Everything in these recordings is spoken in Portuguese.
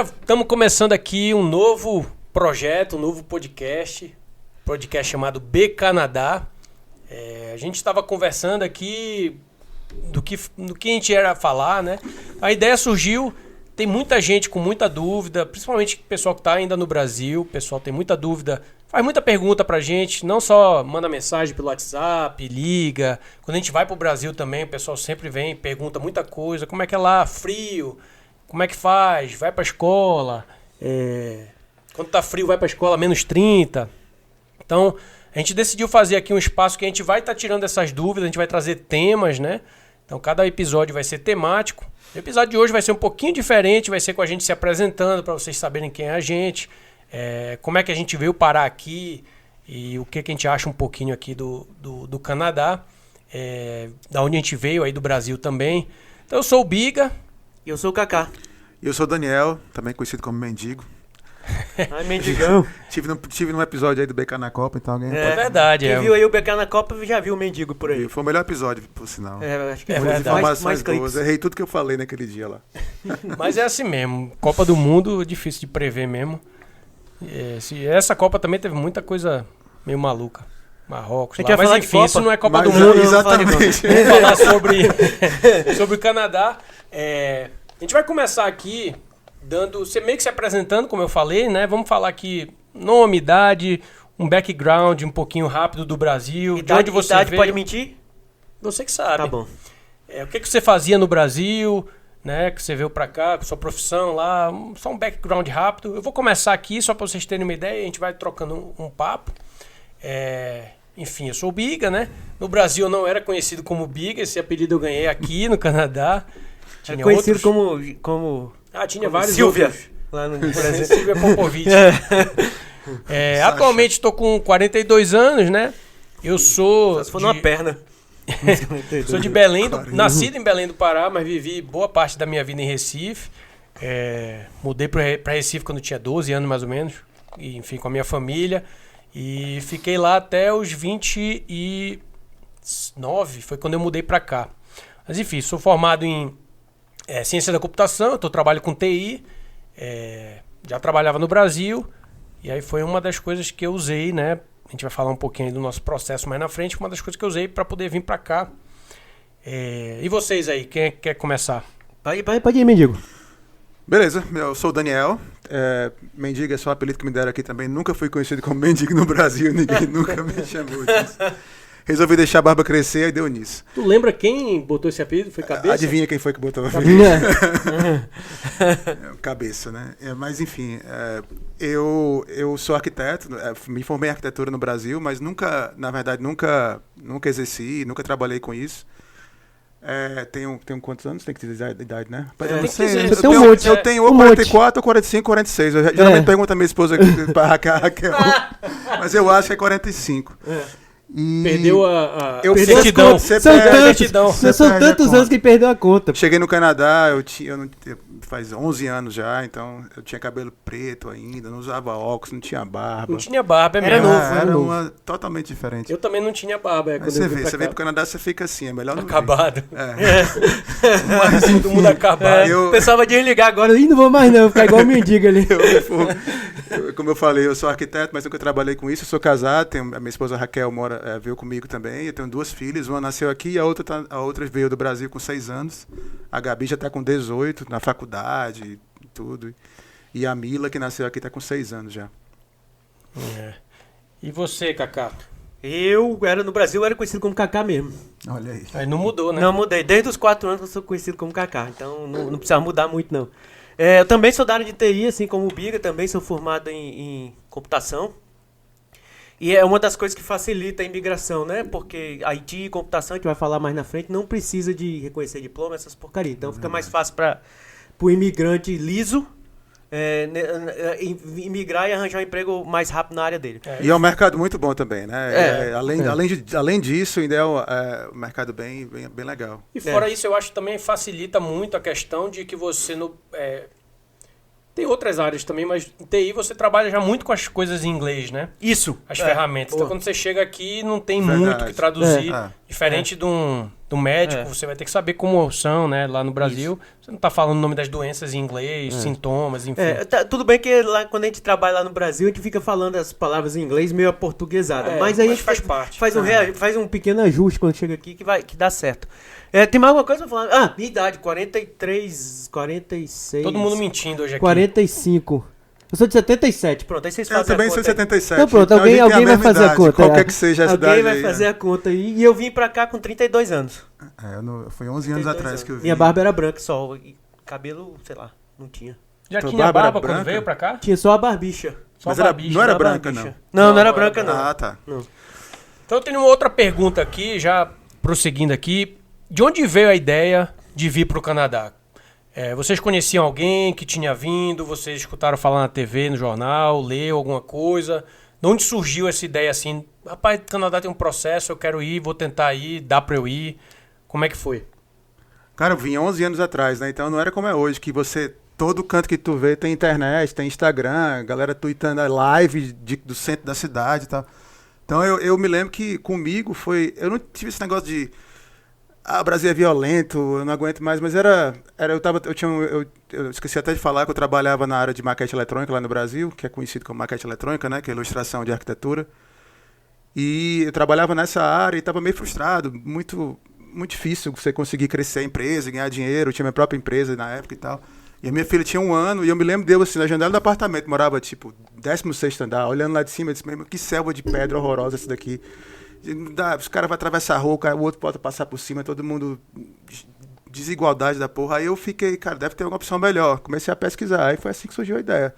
Galera, estamos começando aqui um novo projeto, um novo podcast chamado B Canadá. A gente estava conversando aqui do que a gente ia falar, né? A ideia surgiu, tem muita gente com muita dúvida, principalmente o pessoal que está ainda no Brasil, o pessoal tem muita dúvida, faz muita pergunta pra gente, não só manda mensagem pelo WhatsApp, liga. Quando a gente vai pro Brasil também, o pessoal sempre vem, pergunta muita coisa, como é que é lá, frio, como é que faz, vai pra escola, quando tá frio vai pra escola, menos 30. Então, a gente decidiu fazer aqui um espaço que a gente vai estar tirando essas dúvidas, a gente vai trazer temas, né? Então, cada episódio vai ser temático. O episódio de hoje vai ser um pouquinho diferente, vai ser com a gente se apresentando, para vocês saberem quem é a gente, como é que a gente veio parar aqui e o que a gente acha um pouquinho aqui do Canadá, da onde a gente veio, aí do Brasil também. Então, eu sou o Biga. E eu sou o Kaká. E eu sou o Daniel, também conhecido como Mendigo. Ai, mendigão. Tive num episódio aí do BK na Copa, então alguém... É verdade. Quem viu aí o BK na Copa já viu o Mendigo por aí. Foi o melhor episódio, por sinal. Acho que É foi verdade. mais cliques. Errei tudo que eu falei naquele dia lá. Mas é assim mesmo. Copa do Mundo, difícil de prever mesmo. Essa Copa também teve muita coisa meio maluca. Marrocos lá. Mas enfim, isso não é Copa do Mundo. Exatamente. Vamos falar sobre o Canadá. A gente vai começar aqui você meio que se apresentando, como eu falei, né? Vamos falar aqui nome, idade, um background um pouquinho rápido do Brasil. Idade, de onde você idade veio. pode mentir? Você que sabe. Tá bom. O que você fazia no Brasil, né? Que você veio pra cá, com sua profissão lá, só um background rápido. Eu vou começar aqui só pra vocês terem uma ideia, a gente vai trocando um papo. Enfim, eu sou o Biga, né? No Brasil eu não era conhecido como Biga, esse apelido eu ganhei aqui no Canadá. Tinha conhecido como tinha vários Silvia. outros. Lá no Brasil. Silvia Popovic. Atualmente estou com 42 anos, né? Eu sou... Só se for numa perna. Sou de Belém, nascido em Belém do Pará, mas vivi boa parte da minha vida em Recife. Mudei para Recife quando tinha 12 anos, mais ou menos. E, enfim, com a minha família. E fiquei lá até os 29, foi quando eu mudei para cá. Mas, enfim, sou formado em ciência da computação, eu trabalho com TI. Já trabalhava no Brasil. E aí foi uma das coisas que eu usei, né? A gente vai falar um pouquinho aí do nosso processo mais na frente. Uma das coisas que eu usei para poder vir para cá. E vocês aí, quem quer começar? Pode ir, Mendigo. Beleza, eu sou o Daniel. Mendigo é só o apelido que me deram aqui também. Nunca fui conhecido como Mendigo no Brasil, ninguém nunca me chamou disso. Resolvi deixar a barba crescer e deu nisso. Tu lembra quem botou esse apelido? Foi Cabeça? Adivinha quem foi que botou o apelido? Cabeça, né? Mas enfim, eu sou arquiteto, me formei em arquitetura no Brasil, mas nunca exerci, nunca trabalhei com isso. Tenho quantos anos? Tem que dizer a idade, né? Eu tenho ou 44 ou 45, 46. Eu geralmente pergunto a minha esposa para Raquel, mas eu acho que é 45. Perdeu a certidão. São tantos anos que perdeu a conta. Cheguei no Canadá, faz 11 anos já, então eu tinha cabelo preto ainda, não usava óculos, não tinha barba. Não tinha barba, Era mesmo. novo. Era uma totalmente diferente. Eu também não tinha barba. Aí você vem pro Canadá, você fica assim, é melhor não acabado. Todo mundo acabado. Eu pensava de ligar agora, não vou mais não, ficar igual o Mendigo ali. Como eu falei, eu sou arquiteto, mas nunca trabalhei com isso. Eu sou casado, a minha esposa Raquel veio comigo também. Eu tenho 2 filhas, uma nasceu aqui e a outra veio do Brasil com 6 anos. A Gabi já está com 18, na faculdade e tudo. E a Mila, que nasceu aqui, está com 6 anos já. E você, Kaká? No Brasil, eu era conhecido como Kaká mesmo. Olha aí. Aí não mudou, né? Não mudei. Desde os 4 anos eu sou conhecido como Kaká. Então não precisa mudar muito, não. Eu também sou da área de TI, assim como o Biga. Também sou formado em computação. E é uma das coisas que facilita a imigração, né? Porque IT e computação, a gente vai falar mais na frente, não precisa de reconhecer diploma, essas porcarias. Então fica mais fácil para o imigrante liso imigrar e arranjar um emprego mais rápido na área dele. E é um mercado muito bom também, né? Além disso, ainda é um mercado bem legal. E fora isso, eu acho que também facilita muito a questão de que você... Tem outras áreas também, mas em TI você trabalha já muito com as coisas em inglês, né? Isso. As ferramentas. Então, quando você chega aqui, não tem muito o que traduzir. Diferente de um médico, você vai ter que saber como são, né? Lá no Brasil, você não tá falando o nome das doenças em inglês, sintomas, enfim. Tudo bem que lá, quando a gente trabalha lá no Brasil, a gente fica falando as palavras em inglês meio aportuguesada. Mas aí a gente faz parte. Faz um pequeno ajuste quando chega aqui que dá certo. Tem mais alguma coisa pra falar? Minha idade, 43, 46... Todo mundo mentindo hoje aqui. 45... Eu sou de 77, pronto, aí vocês fazem Eu também sou de 77. Então pronto, alguém vai fazer a conta. Qualquer que seja essa idade. Alguém vai fazer a conta aí. E eu vim pra cá com 32 anos. Foi 11 anos atrás que eu vim. Minha barba era branca só, e cabelo, sei lá, não tinha. Já tinha barba quando veio pra cá? Tinha só a barbicha. Mas não era branca, não? Não era branca, não. Ah, tá. Não. Então eu tenho uma outra pergunta aqui, já prosseguindo aqui. De onde veio a ideia de vir pro Canadá? Vocês conheciam alguém que tinha vindo? Vocês escutaram falar na TV, no jornal, leu alguma coisa? De onde surgiu essa ideia assim? Rapaz, o Canadá tem um processo, eu quero ir, vou tentar ir, dá pra eu ir. Como é que foi? Cara, eu vim 11 anos atrás, né? Então não era como é hoje, que todo canto que tu vê tem internet, tem Instagram, galera tweetando a live do centro da cidade e tal. Então eu me lembro que comigo eu não tive esse negócio de... o Brasil é violento, eu não aguento mais, mas eu esqueci até de falar que eu trabalhava na área de maquete eletrônica lá no Brasil, que é conhecido como maquete eletrônica, né, que é ilustração de arquitetura. E eu trabalhava nessa área e estava meio frustrado, muito, muito difícil você conseguir crescer a empresa, ganhar dinheiro, eu tinha minha própria empresa na época e tal. E a minha filha tinha 1 ano, e eu me lembro dele assim, na janela do apartamento, morava tipo 16º andar, olhando lá de cima, eu disse, que selva de pedra horrorosa essa daqui. Os caras vão atravessar a rua, o outro pode passar por cima, todo mundo... Desigualdade da porra. Aí eu fiquei, cara, deve ter alguma opção melhor. Comecei a pesquisar, aí foi assim que surgiu a ideia.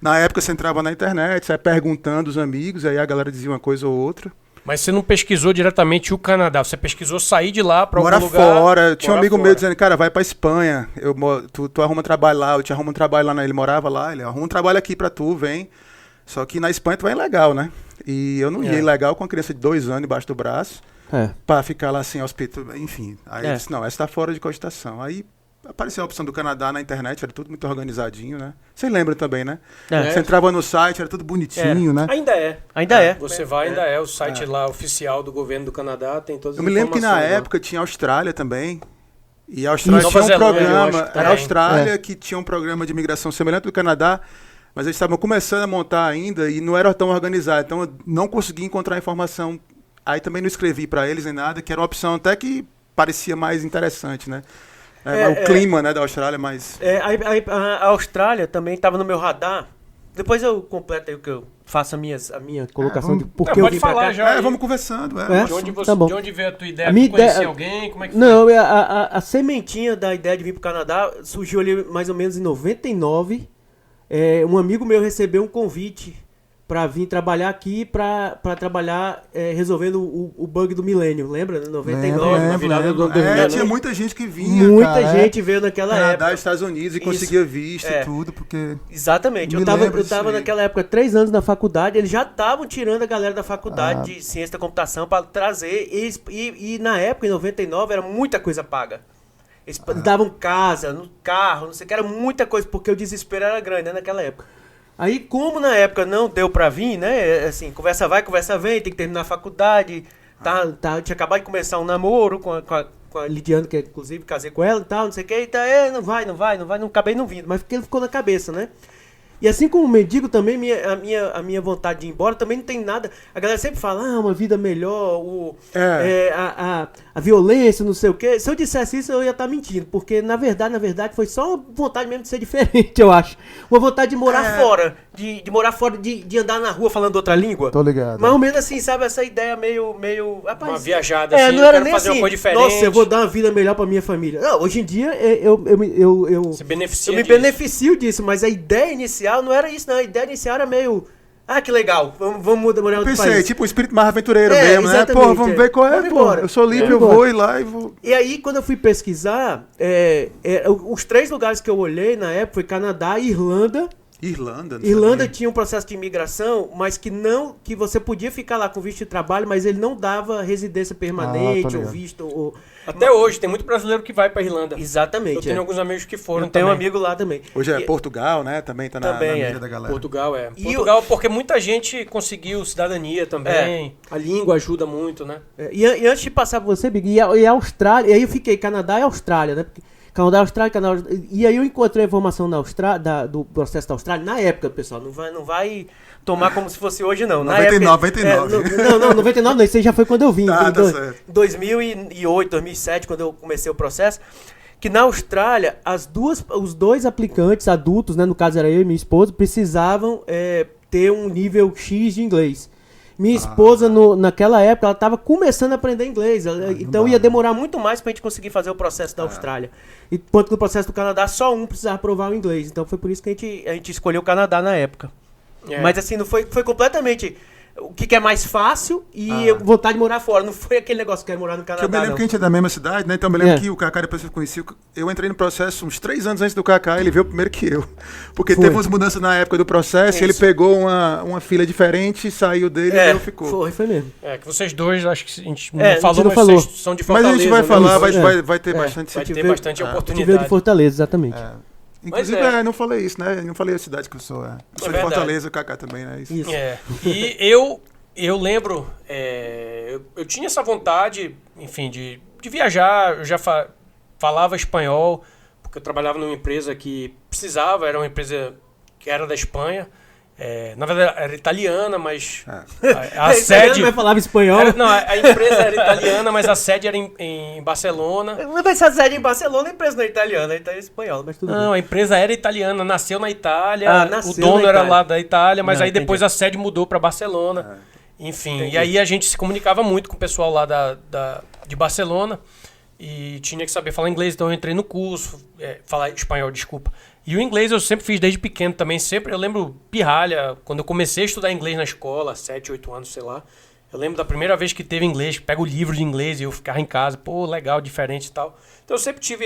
Na época você entrava na internet, você ia perguntando os amigos, aí a galera dizia uma coisa ou outra. Mas você não pesquisou diretamente o Canadá, você pesquisou sair de lá pra algum lugar? Morar fora. Tinha um amigo meu dizendo, cara, vai pra Espanha, tu arruma trabalho lá, eu te arrumo um trabalho lá, ele morava lá, ele arruma um trabalho aqui pra tu, vem. Só que na Espanha tu vai ilegal, né? E eu não ia ilegal com uma criança de 2 anos embaixo do braço, pra ficar lá sem hospital, enfim. Aí eu disse, não, essa tá fora de cogitação. Aí apareceu a opção do Canadá na internet, era tudo muito organizadinho, né? Você lembra também, né? Você entrava no site, era tudo bonitinho, né? Ainda é. Você vai, ainda é. O site lá oficial do governo do Canadá tem todas as informações. Eu me lembro que na época tinha a Austrália também. E a Austrália Nova tinha um Zelândia, programa. Era a também. Austrália que tinha um programa de imigração semelhante do Canadá, mas eles estavam começando a montar ainda e não era tão organizado. Então eu não consegui encontrar informação. Aí também não escrevi para eles nem nada, que era uma opção até que parecia mais interessante, né? O clima, né, da Austrália, mas... A Austrália também estava no meu radar. Depois eu completo aí o que eu faço a minha colocação de por que eu vim pra cá. já. Vamos conversando. De onde veio a tua ideia? Tu conhecia alguém? Como é que foi? Não, a sementinha da ideia de vir pro Canadá surgiu ali mais ou menos em 99. Um amigo meu recebeu um convite para vir trabalhar aqui, para trabalhar resolvendo o bug do milênio, lembra? 99, na virada do ano 2000. Tinha muita gente que vinha, muita gente veio naquela época. Canadá, Estados Unidos, e conseguia visto e tudo, porque... Exatamente. Eu tava naquela época 3 anos na faculdade, eles já estavam tirando a galera da faculdade de ciência da computação para trazer, e na época, em 99, era muita coisa paga. Eles davam casa, no carro, não sei o que, era muita coisa, porque o desespero era grande, né, naquela época. Aí, como na época não deu pra vir, né, assim, conversa vai, conversa vem, tem que terminar a faculdade, tinha acabado de começar um namoro com a Lidiane, que inclusive casei com ela e tal, não sei o que, então, não acabei não vindo, mas porque ele ficou na cabeça, né. E assim como o mendigo também, a minha vontade de ir embora também não tem nada. A galera sempre fala, uma vida melhor, a violência, não sei o quê. Se eu dissesse isso, eu ia estar mentindo. Porque, na verdade, foi só vontade mesmo de ser diferente, eu acho. Uma vontade de morar fora. De morar fora, de andar na rua falando outra língua. Tô ligado. Mais ou menos assim, sabe? Essa ideia meio rapaz, uma viajada assim, não era quero nem fazer assim, uma coisa diferente. nossa, eu vou dar uma vida melhor pra minha família. Não, hoje em dia, eu me beneficio disso, mas a ideia inicial não era isso, não. A ideia inicial era meio... que legal, vamos morar outro país. Pensei, tipo o espírito mais aventureiro mesmo, né? Pô, vamos ver qual é, pô. Eu sou livre, eu vou ir lá e vou... E aí, quando eu fui pesquisar, os 3 lugares que eu olhei na época foi Canadá, Irlanda Irlanda? Não Irlanda sabia. tinha um processo de imigração, mas que você podia ficar lá com visto de trabalho, mas ele não dava residência permanente ou ligado. visto. Ou... Até hoje, tem muito brasileiro que vai pra Irlanda. Exatamente. Eu tenho alguns amigos que foram Eu tenho um também. amigo lá também. Hoje é E- Portugal, né? Também tá na Também mira é. da galera. Portugal, é. E Portugal, porque muita gente conseguiu cidadania também. A língua ajuda muito, né? E antes de passar pra você, Big, e a Austrália, e aí eu fiquei Canadá e Austrália, né? Porque Canadá, Austrália, e aí eu encontrei a informação na Austrália, do processo da Austrália, na época, pessoal, não vai tomar como se fosse hoje, não. Na 99, época, 99. Não, 99 não, isso aí já foi quando eu vim. Tá em certo. 2008, 2007, quando eu comecei o processo, que na Austrália, os dois aplicantes adultos, né, no caso era eu e minha esposa, precisavam ter um nível X de inglês. Minha esposa, naquela época, ela estava começando a aprender inglês. Então ia demorar muito mais para a gente conseguir fazer o processo da Austrália. Enquanto que no processo do Canadá, só um precisava aprovar o inglês. Então foi por isso que a gente escolheu o Canadá na época. É. Mas assim, não foi completamente o que é mais fácil e vontade de morar fora. Não foi aquele negócio que quer morar no Que eu Canadá, me lembro não. que a gente é da mesma cidade, né? Então eu me lembro que o Kaká, depois que eu conheci, eu entrei no processo uns 3 anos antes do Kaká, ele veio primeiro que eu. Porque teve umas mudanças na época do processo, ele pegou uma filha diferente, saiu dele e eu ficou. Foi mesmo. É, que vocês dois, acho que a gente É, não falou, a gente não mas falou. vocês são de Mas Fortaleza. a gente vai né? falar, Isso. vai ter bastante... Vai ter veio- bastante A gente veio oportunidade. de Fortaleza, exatamente. Inclusive, Mas não falei isso, né? Não falei a cidade que eu sou. Eu sou de verdade. Fortaleza, o Kaká também, né? Isso. É. E eu lembro, eu tinha essa vontade, enfim, de viajar. Eu já falava espanhol, porque eu trabalhava numa empresa que precisava, era uma empresa que era da Espanha. Na verdade, era italiana, mas a sede... Vai falar espanhol. A empresa era italiana, mas a sede era em Barcelona. Mas essa sede em Barcelona, a empresa não é italiana, é espanhola, mas tudo Não, bem. a empresa era italiana, nasceu na Itália, Nasceu o dono na era Itália. lá da Itália, mas Não, aí depois entendi. a sede mudou para Barcelona. Enfim, e aí a gente se comunicava muito com o pessoal lá de Barcelona e tinha que saber falar inglês, então eu entrei no curso, falar espanhol, desculpa. E o inglês eu sempre fiz desde pequeno também, eu lembro pirralha, quando eu comecei a estudar inglês na escola, 7, 8 anos, sei lá. Eu lembro da primeira vez que teve inglês, pega o livro de inglês e eu ficava em casa, pô, legal, diferente e tal. Então eu sempre tive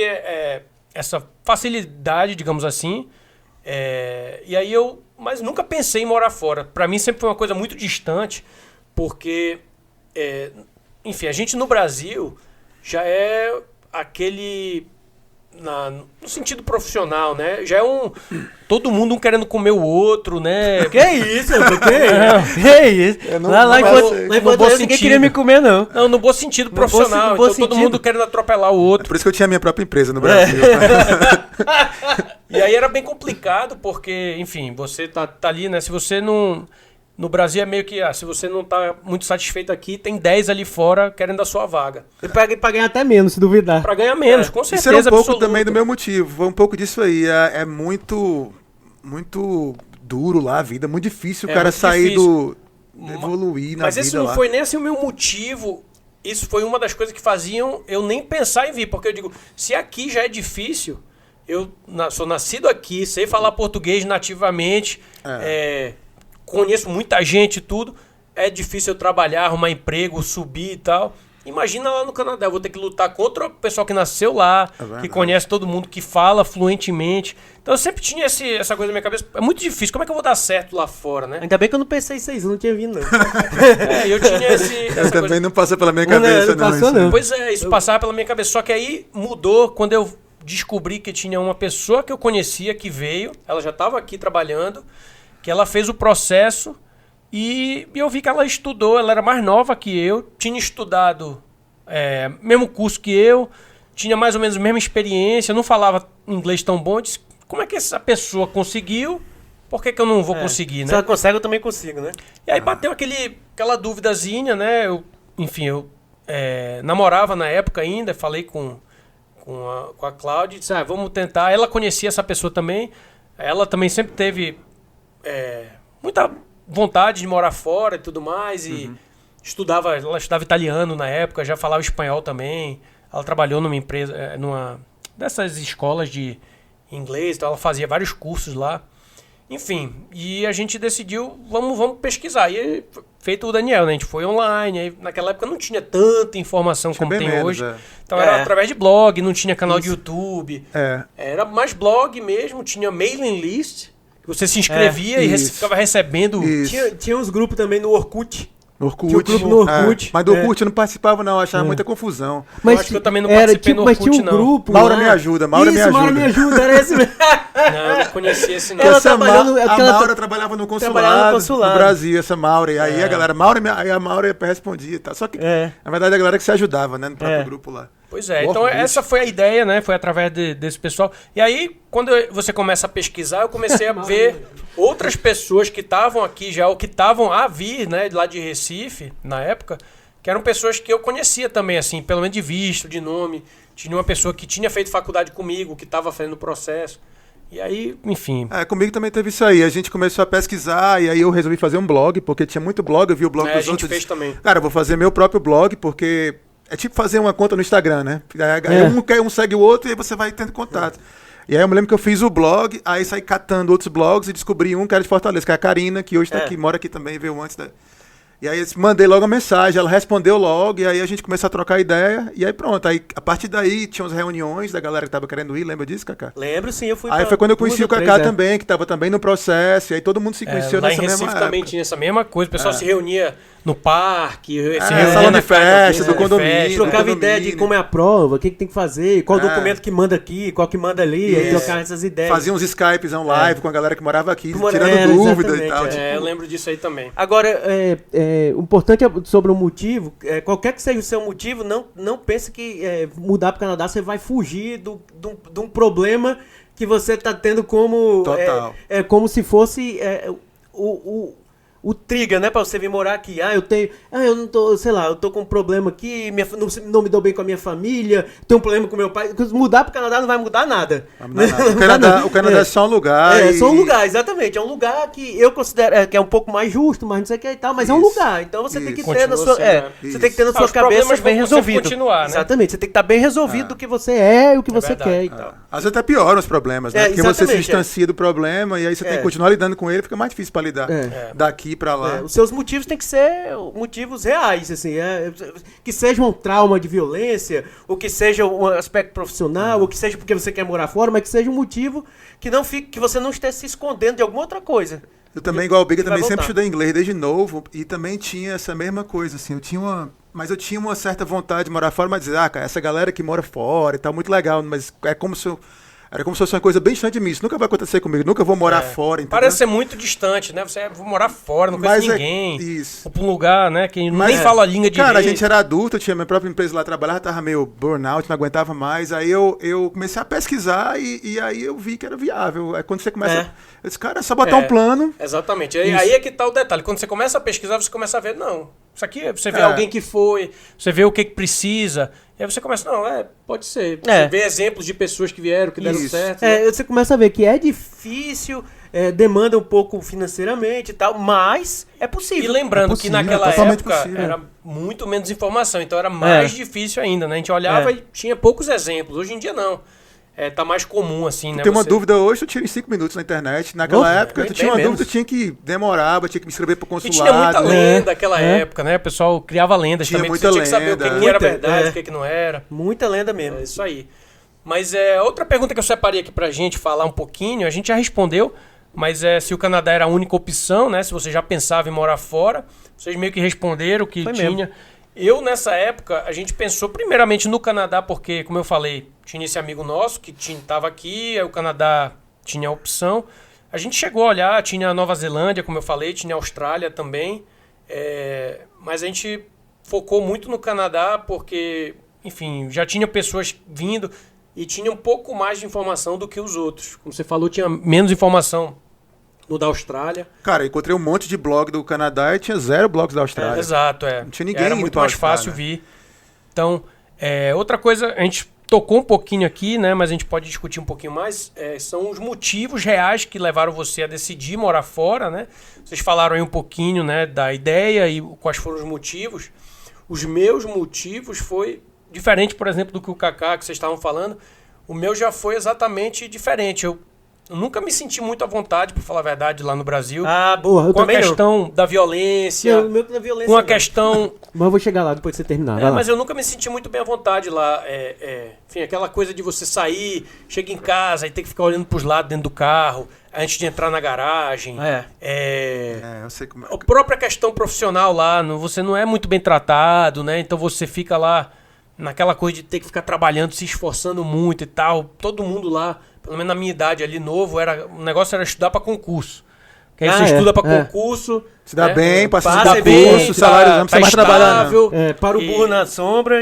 essa facilidade, digamos assim, e aí mas nunca pensei em morar fora. Pra mim sempre foi uma coisa muito distante, porque, enfim, a gente no Brasil já é aquele... no sentido profissional, né? Já é todo mundo um querendo comer o outro, né? Que isso? Que isso? Lá em Fortaleza ninguém queria me comer, não. Não, no bom sentido profissional. no bom Então todo sentido. mundo querendo atropelar o outro. Por isso que eu tinha minha própria empresa no Brasil. E aí era bem complicado, porque, enfim, você tá ali, né? Se você não... No Brasil é meio que, se você não tá muito satisfeito aqui, tem 10 ali fora querendo a sua vaga. Eu paguei pra ganhar até menos, se duvidar. Pra ganhar menos, com Isso certeza era um pouco absoluta. também do meu motivo. Foi um pouco disso aí. É muito, muito duro lá a vida. Muito difícil o cara muito sair difícil. evoluir na Mas vida esse não lá. foi nem assim o meu motivo. Isso foi uma das coisas que faziam eu nem pensar em vir. Porque eu digo, se aqui já é difícil, eu sou nascido aqui, sei falar português nativamente, conheço muita gente e tudo, é difícil eu trabalhar, arrumar emprego, subir e tal. Imagina lá no Canadá, eu vou ter que lutar contra o pessoal que nasceu lá, que conhece todo mundo, que fala fluentemente. Então eu sempre tinha essa coisa na minha cabeça. É muito difícil, como é que eu vou dar certo lá fora, né? Ainda bem que eu não pensei isso aí, eu não tinha vindo, não. Eu tinha essa Eu também coisa. não passou pela minha cabeça, não passou, isso aí. não. Pois é, isso passava pela minha cabeça. Só que aí mudou quando eu descobri que tinha uma pessoa que eu conhecia que veio, ela já estava aqui trabalhando, que ela fez o processo e eu vi que ela estudou, ela era mais nova que eu, tinha estudado mesmo curso que eu, tinha mais ou menos a mesma experiência, não falava inglês tão bom. Eu disse, como é que essa pessoa conseguiu? Por que eu não vou conseguir, Se né? ela consegue, eu também consigo, né? E aí bateu aquela duvidazinha, né? Eu namorava na época ainda, falei com a Cláudia e disse, vamos tentar. Ela conhecia essa pessoa também, ela também sempre teve muita vontade de morar fora e tudo mais, e ela estudava italiano na época, já falava espanhol também, ela trabalhou numa empresa, numa dessas escolas de inglês, então ela fazia vários cursos lá. Enfim, e a gente decidiu, vamos pesquisar. E feito o Daniel, né? A gente foi online, aí naquela época não tinha tanta informação como bem tem menos, hoje. Então era através de blog, não tinha canal de YouTube. É. Era mais blog mesmo, tinha mailing list. Você se inscrevia e ficava recebendo... Tinha uns grupos também no Orkut. Orkut. Tinha um grupo no Orkut. Mas do Orkut eu não participava, não. Eu achava muita confusão. Mas eu acho que eu também não participei no Orkut, tinha um não. grupo Maura lá. me ajuda, Maura me ajuda. Maura me ajuda, era esse mesmo. Não, eu não conhecia esse não. Ela trabalhando... A Maura trabalhava no consulado no Brasil, essa Maura. E aí a galera, aí a Maura respondia e tal. Só que, na verdade, a galera que se ajudava, né? No próprio grupo lá. Pois é, então essa foi a ideia, né? Foi através desse pessoal. E aí, quando você começa a pesquisar, eu comecei a ver outras pessoas que estavam aqui já, ou que estavam a vir, né, lá de Recife, na época, que eram pessoas que eu conhecia também, assim, pelo menos de visto, de nome. Tinha uma pessoa que tinha feito faculdade comigo, que estava fazendo o processo. E aí, enfim... comigo também teve isso aí. A gente começou a pesquisar e aí eu resolvi fazer um blog, porque tinha muito blog, eu vi o blog dos outros. A gente fez também. Cara, eu vou fazer meu próprio blog, porque... É tipo fazer uma conta no Instagram, né? Um segue o outro e aí você vai tendo contato. E aí eu me lembro que eu fiz o blog, aí saí catando outros blogs e descobri um que era de Fortaleza, que é a Karina, que hoje tá aqui, mora aqui também, veio antes da... E aí eu mandei logo a mensagem, ela respondeu logo, e aí a gente começou a trocar ideia, e aí pronto. Aí a partir daí tinha umas reuniões da galera que tava querendo ir, lembra disso, Cacá? Lembro, sim, eu fui Aí foi quando eu conheci o Cacá também, que tava também no processo, e aí todo mundo se conheceu nessa mesma época. Lá em Recife também tinha essa mesma coisa, o pessoal se reunia no parque, se reunia salão de festa, do condomínio. Trocava ideia de como é a prova, o que tem que fazer, qual documento que manda aqui, qual que manda ali, aí trocava essas ideias. Fazia uns Skypes live com a galera que morava aqui, tirando dúvida e tal. Eu lembro disso aí também. Agora, o importante é sobre o motivo, qualquer que seja o seu motivo, não pense que mudar para o Canadá você vai fugir de um problema que você está tendo como... Total. Como se fosse o trigger, né, pra você vir morar aqui. Eu não tô, sei lá, eu tô com um problema aqui, não me dou bem com a minha família, tenho um problema com meu pai. Mudar pro Canadá não vai mudar nada. O Canadá é só um lugar. É só um lugar, exatamente. É um lugar que eu considero que é um pouco mais justo, mas não sei o que e tal, mas é um lugar. Então você tem que ter na sua, você tem que ter na sua cabeça bem resolvido. Continuar, né? Exatamente, você tem que estar bem resolvido do que você é e o que você quer e tal. Às vezes até pioram os problemas, né? Porque você se distancia do problema e aí você tem que continuar lidando com ele, fica mais difícil pra lidar daqui pra lá. Os seus motivos têm que ser motivos reais, assim, que seja um trauma de violência, ou que seja um aspecto profissional, ou que seja porque você quer morar fora, mas que seja um motivo que não fique, que você não esteja se escondendo de alguma outra coisa. Eu também, igual o Biga, também sempre estudei inglês desde novo e também tinha essa mesma coisa, assim, mas eu tinha uma certa vontade de morar fora, mas dizer, cara, essa galera que mora fora e tal, muito legal, mas era como se fosse uma coisa bem distante de mim. Isso nunca vai acontecer comigo. Nunca vou morar fora, entendeu? Parece ser muito distante, né? Você vai morar fora, não conhece ninguém. Isso. Ou pra um lugar, né? Que nem fala a língua direito. Cara, a gente era adulto, eu tinha minha própria empresa lá, trabalhava, tava meio burnout, não aguentava mais. Aí eu comecei a pesquisar e aí eu vi que era viável. Aí quando você começa... Eu disse, cara, é só botar um plano. Exatamente. Aí é que tá o detalhe. Quando você começa a pesquisar, você começa a ver, não, isso aqui, você vê alguém que foi, você vê o que precisa... E aí você começa, pode ser. Você vê exemplos de pessoas que vieram, que deram certo. Você começa a ver que é difícil, demanda um pouco financeiramente e tal, mas é possível. E lembrando que naquela época era muito menos informação, então era mais difícil ainda, né? A gente olhava e tinha poucos exemplos. Hoje em dia não. Tá mais comum, assim, né? Tem uma dúvida hoje, eu tiro em 5 minutos na internet. Naquela época, tu tinha uma dúvida, tinha que demorava, tinha que me inscrever pro consulado. E tinha muita lenda naquela época, né? O pessoal criava lendas tinha também. Muita você tinha que saber lenda, o que era verdade, o que não era. Muita lenda mesmo. É isso aí. Mas outra pergunta que eu separei aqui pra gente falar um pouquinho, a gente já respondeu, mas se o Canadá era a única opção, né? Se você já pensava em morar fora, vocês meio que responderam que tinha... Mesmo. Eu, nessa época, a gente pensou primeiramente no Canadá, porque, como eu falei, tinha esse amigo nosso que estava aqui, aí o Canadá tinha a opção. A gente chegou a olhar, tinha a Nova Zelândia, como eu falei, tinha a Austrália também, mas a gente focou muito no Canadá porque, enfim, já tinha pessoas vindo e tinha um pouco mais de informação do que os outros. Como você falou, tinha menos informação no da Austrália. Cara, encontrei um monte de blog do Canadá e tinha 0 blogs da Austrália. Exato, Não tinha ninguém. Era muito mais fácil vir. Então, outra coisa, a gente tocou um pouquinho aqui, né? Mas a gente pode discutir um pouquinho mais. São os motivos reais que levaram você a decidir morar fora, né? Vocês falaram aí um pouquinho, né, da ideia e quais foram os motivos. Os meus motivos foi diferente, por exemplo, do que o Cacá, que vocês estavam falando. O meu já foi exatamente diferente. Eu nunca me senti muito à vontade, por falar a verdade, lá no Brasil. Boa. Eu com a também questão da violência. Meu da violência. Com a questão... Mas eu vou chegar lá depois de você terminar. Mas eu nunca me senti muito bem à vontade lá. Enfim, aquela coisa de você sair, chega em casa e ter que ficar olhando pros lados dentro do carro. antes de entrar na garagem. Eu sei como é. A própria questão profissional lá, você não é muito bem tratado, né? Então você fica lá naquela coisa de ter que ficar trabalhando, se esforçando muito e tal. Todo mundo lá, pelo menos na minha idade ali, novo, o negócio era estudar para concurso. Que aí você estuda para concurso. Se dá bem, passa se a curso, salário não precisa mais trabalhar. Para o burro na sombra.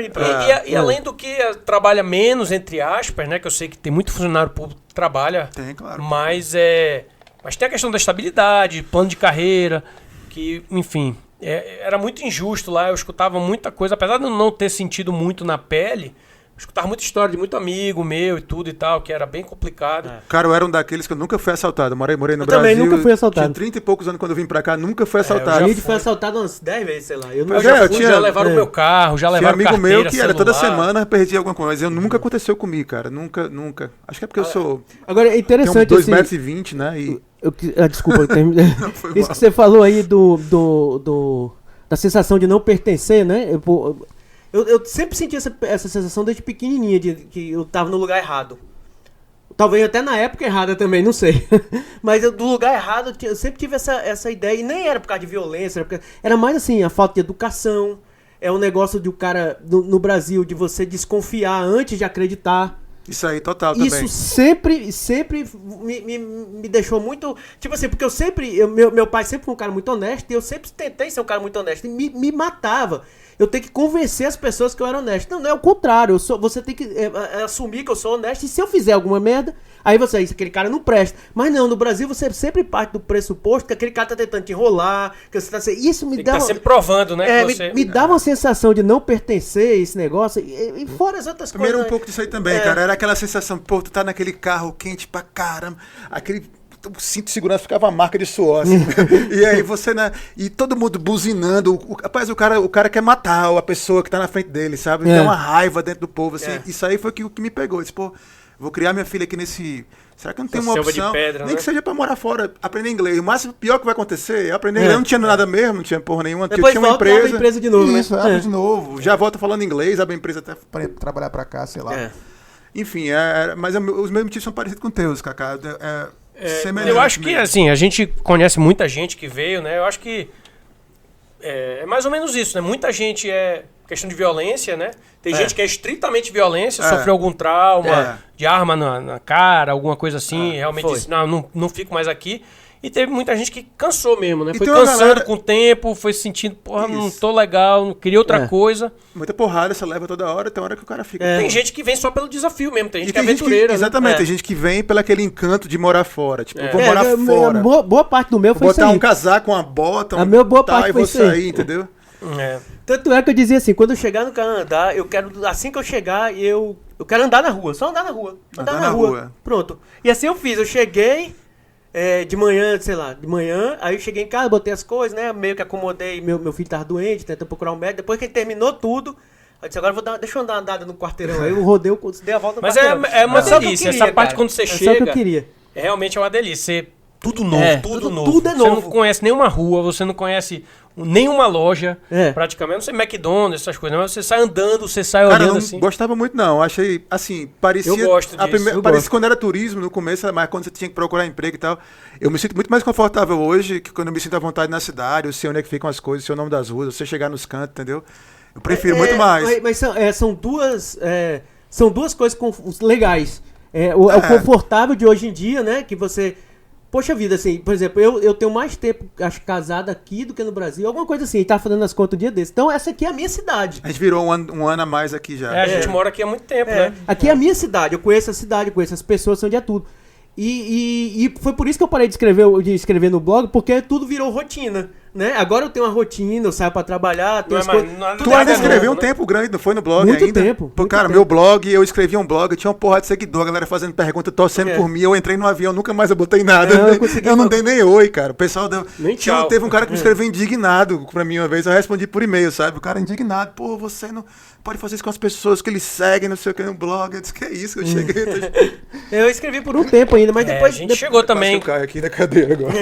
E além do que trabalha menos, entre aspas, né? Que eu sei que tem muito funcionário público que trabalha. Tem, claro. Mas tem a questão da estabilidade, plano de carreira, que, enfim, era muito injusto lá. Eu escutava muita coisa, apesar de eu não ter sentido muito na pele. Eu escutava muita história de muito amigo meu e tudo e tal, que era bem complicado. Cara, eu era um daqueles que eu nunca fui assaltado. Morei no Brasil. Também nunca fui assaltado. Tinha 30 e poucos anos quando eu vim pra cá, nunca fui assaltado. A gente foi assaltado umas 10 vezes, sei lá. Eu já levaram o meu carro, já levaram amigo carteira, meu que era toda semana, perdia alguma coisa. Mas nunca aconteceu comigo, cara. Nunca. Acho que é porque eu sou... Agora, é interessante... Tenho 2,20 m, né? Desculpa, isso que você falou aí da sensação de não pertencer, né? Eu sempre senti essa sensação desde pequenininha, de que eu tava no lugar errado. Talvez até na época errada também, não sei. Mas do lugar errado, eu sempre tive essa ideia. E nem era por causa de violência, era mais assim, a falta de educação. É um negócio de o cara, no Brasil, de você desconfiar antes de acreditar. Isso aí, total, também. Isso sempre me deixou muito... Tipo assim, porque meu pai sempre foi um cara muito honesto, e eu sempre tentei ser um cara muito honesto, e me matava. Eu tenho que convencer as pessoas que eu era honesto. Não é o contrário. Você tem que assumir que eu sou honesto. E se eu fizer alguma merda, aí aquele cara não presta. Mas não, no Brasil você sempre parte do pressuposto que aquele cara tá tentando te enrolar. Que você tá... Isso me dá... Tá sempre provando, né? Me dava uma sensação de não pertencer a esse negócio. E fora as outras coisas. Era um pouco disso aí também, cara. Era aquela sensação, pô, tu tá naquele carro quente pra caramba. O cinto de segurança ficava a marca de suor, assim. E aí você, né? E todo mundo buzinando. Rapaz, o cara quer matar a pessoa que tá na frente dele, sabe? Tem uma raiva dentro do povo, assim. Isso aí foi o que me pegou. Eu disse, pô, vou criar minha filha aqui nesse... Será que não tem uma opção? Nem que seja pra morar fora, aprender inglês. O máximo pior que vai acontecer é aprender inglês. Eu não tinha nada mesmo, não tinha porra nenhuma. Depois eu tinha uma empresa de novo, Isso, abre de novo. Já volta falando inglês, abre a empresa até pra trabalhar pra cá, sei lá. Enfim, mas os meus motivos são parecidos com os teus, Cacá. Eu acho que, assim, a gente conhece muita gente que veio, né? Eu acho que é mais ou menos isso, né? Muita gente é questão de violência, né? Tem gente que é estritamente violência, sofreu algum trauma de arma na cara, alguma coisa assim, realmente disse, não fico mais aqui. E teve muita gente que cansou mesmo, né? Foi cansando com o tempo, foi sentindo, porra, não tô legal, não queria outra coisa. Muita porrada, você leva toda hora, tem hora que o cara fica... Tem gente que vem só pelo desafio mesmo, tem gente que é aventureira. Exatamente, tem gente que vem pelo aquele encanto de morar fora. Tipo, eu vou morar fora. Boa parte do meu foi isso aí. Botar um casaco, uma bota, boa parte foi isso aí. Sair, entendeu? Tanto é que eu dizia assim, quando eu chegar no Canadá, assim que eu chegar, eu quero andar na rua, só andar na rua. Andar na rua. Pronto. E assim eu fiz, eu cheguei... de manhã, aí eu cheguei em casa, botei as coisas, né, meio que acomodei, meu filho tava doente, tentando procurar um médico, depois que ele terminou tudo, eu disse, agora deixa eu dar uma andada no quarteirão, aí eu rodei, dei a volta no quarteirão. Mas é uma delícia, essa parte quando você chega, só que eu queria. Realmente é uma delícia, tudo novo, tudo novo. Tudo é novo. Você não conhece nenhuma rua, você não conhece nenhuma loja, praticamente, não sei, McDonald's, essas coisas, mas você sai andando, você sai olhando assim. Eu não gostava muito não, achei, assim, parecia... Eu gosto disso. Parecia quando era turismo no começo, mas quando você tinha que procurar emprego e tal. Eu me sinto muito mais confortável hoje, que quando eu me sinto à vontade na cidade, eu sei onde é que ficam as coisas, sei o nome das ruas, você chegar nos cantos, entendeu? Eu prefiro muito mais. Mas são duas coisas legais. O confortável de hoje em dia, né, que você... Poxa vida, assim, por exemplo, eu tenho mais tempo, acho, casado aqui do que no Brasil, alguma coisa assim, tá fazendo as contas um dia desse. Então, essa aqui é a minha cidade. A gente virou um ano a mais aqui já. A gente mora aqui há muito tempo, né? Aqui é a minha cidade, eu conheço a cidade, eu conheço as pessoas, sei onde é tudo. E foi por isso que eu parei de escrever no blog, porque tudo virou rotina, né? Agora eu tenho uma rotina, eu saio pra trabalhar, tenho as coisas... Tu ainda escreveu um tempo grande, não foi no blog muito ainda? Tempo. Pô, cara, meu blog, eu escrevia um blog, eu tinha uma porrada de seguidor, a galera fazendo pergunta, torcendo por mim, eu entrei no avião, nunca mais eu botei nada. Eu não dei nem oi, cara. O pessoal deu... Teve um cara que me escreveu indignado pra mim uma vez, eu respondi por e-mail, sabe? O cara indignado, pô, você não pode fazer isso com as pessoas que eles seguem, não sei o que, no blog. Eu disse, que é isso? Eu cheguei... Eu escrevi por um tempo ainda, mas depois... A gente chegou também... Eu caio aqui na cadeira agora.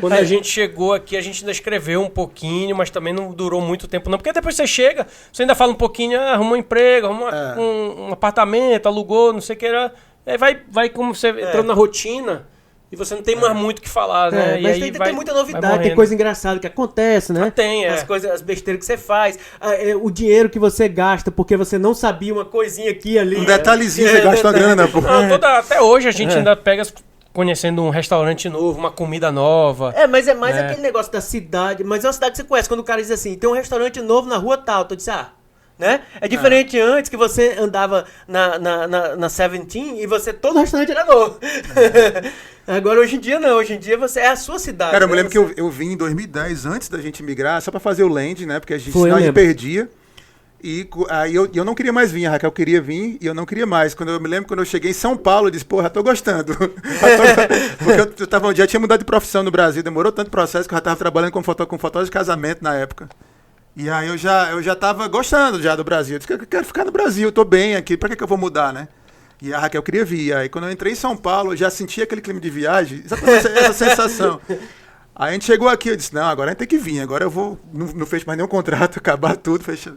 Quando a gente chegou aqui, a gente ainda escreveu um pouquinho, mas também não durou muito tempo não. Porque depois você chega, você ainda fala um pouquinho, arrumou um emprego, arrumou um apartamento, alugou, não sei o que. Aí vai como você entrando na rotina, e você não tem mais muito o que falar, né? E mas aí tem muita novidade, morrendo. tem coisa engraçada que acontece, né? Tem, As coisas, as besteiras que você faz. O dinheiro que você gasta porque você não sabia uma coisinha aqui e ali. Um detalhezinho, você gasta uma grana, pô. Não, até hoje a gente ainda pega conhecendo um restaurante novo, uma comida nova. Mas é mais aquele negócio da cidade. Mas é uma cidade que você conhece. Quando o cara diz assim, tem um restaurante novo na rua tal. Tu diz, né? É diferente antes que você andava na 17 e todo restaurante era novo. Agora, hoje em dia, não. Hoje em dia, é a sua cidade. Cara, eu né? me lembro que eu vim em 2010, antes da gente migrar, só pra fazer o land, né? Porque a gente Foi, senão eu a gente lembro. perdia. E aí eu não queria mais vir, a Raquel queria vir e eu não queria mais. Eu me lembro quando eu cheguei em São Paulo, eu disse, porra, tô gostando. Porque já tinha mudado de profissão no Brasil, demorou tanto processo que eu já tava trabalhando com fotógrafo de casamento na época. E aí eu já tava gostando já do Brasil. Eu disse que eu quero ficar no Brasil, eu tô bem aqui, pra que eu vou mudar, né? E a Raquel queria vir. Aí quando eu entrei em São Paulo, eu já senti aquele clima de viagem, exatamente essa sensação. Aí a gente chegou aqui, eu disse, não, agora a gente tem que vir, agora eu vou, não fecho mais nenhum contrato, acabar tudo, fecha.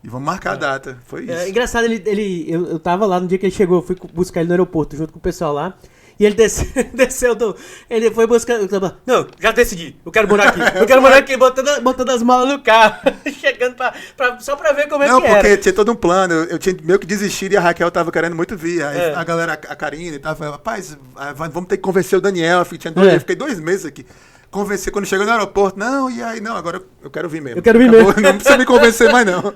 E vamos marcar a data. Foi isso. Engraçado, eu tava lá no dia que ele chegou, eu fui buscar ele no aeroporto junto com o pessoal lá. E ele desceu ele foi buscar. Não, já decidi. Eu quero morar aqui. Eu quero morar aqui, botando as malas no carro. Chegando só pra ver como é Não, que era. porque tinha todo um plano. Eu tinha meio que desistido e a Raquel tava querendo muito vir. Aí a galera, a Karine e tal, falou, rapaz, vamos ter que convencer o Daniel. Eu fiquei 2 meses aqui. Convencer quando chegou no aeroporto, não, e aí, não, agora eu quero vir mesmo. Eu quero vir mesmo. Não precisa me convencer mais, não.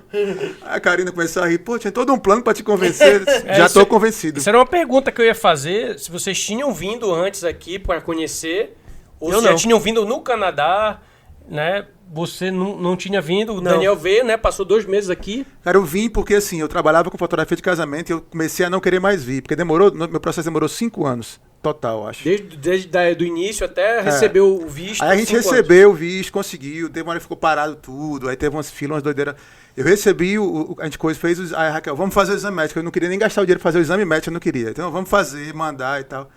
A Karina começou a rir, pô, tinha todo um plano pra te convencer. Já tô convencido. Isso era uma pergunta que eu ia fazer, se vocês tinham vindo antes aqui para conhecer, ou se já tinham vindo no Canadá, né? Você não tinha vindo, o Daniel veio, né? Passou 2 meses aqui. Cara, eu vim porque, assim, eu trabalhava com fotografia de casamento e eu comecei a não querer mais vir, porque meu processo demorou 5 anos. Total, acho. Desde do início até receber o visto. Aí a gente recebeu o visto, conseguiu, teve uma hora que ficou parado tudo, aí teve umas filas, umas doideiras. Eu recebi, a gente fez aí Raquel, vamos fazer o exame médico. Eu não queria nem gastar o dinheiro pra fazer o exame médico, eu não queria. Então vamos fazer, mandar e tal.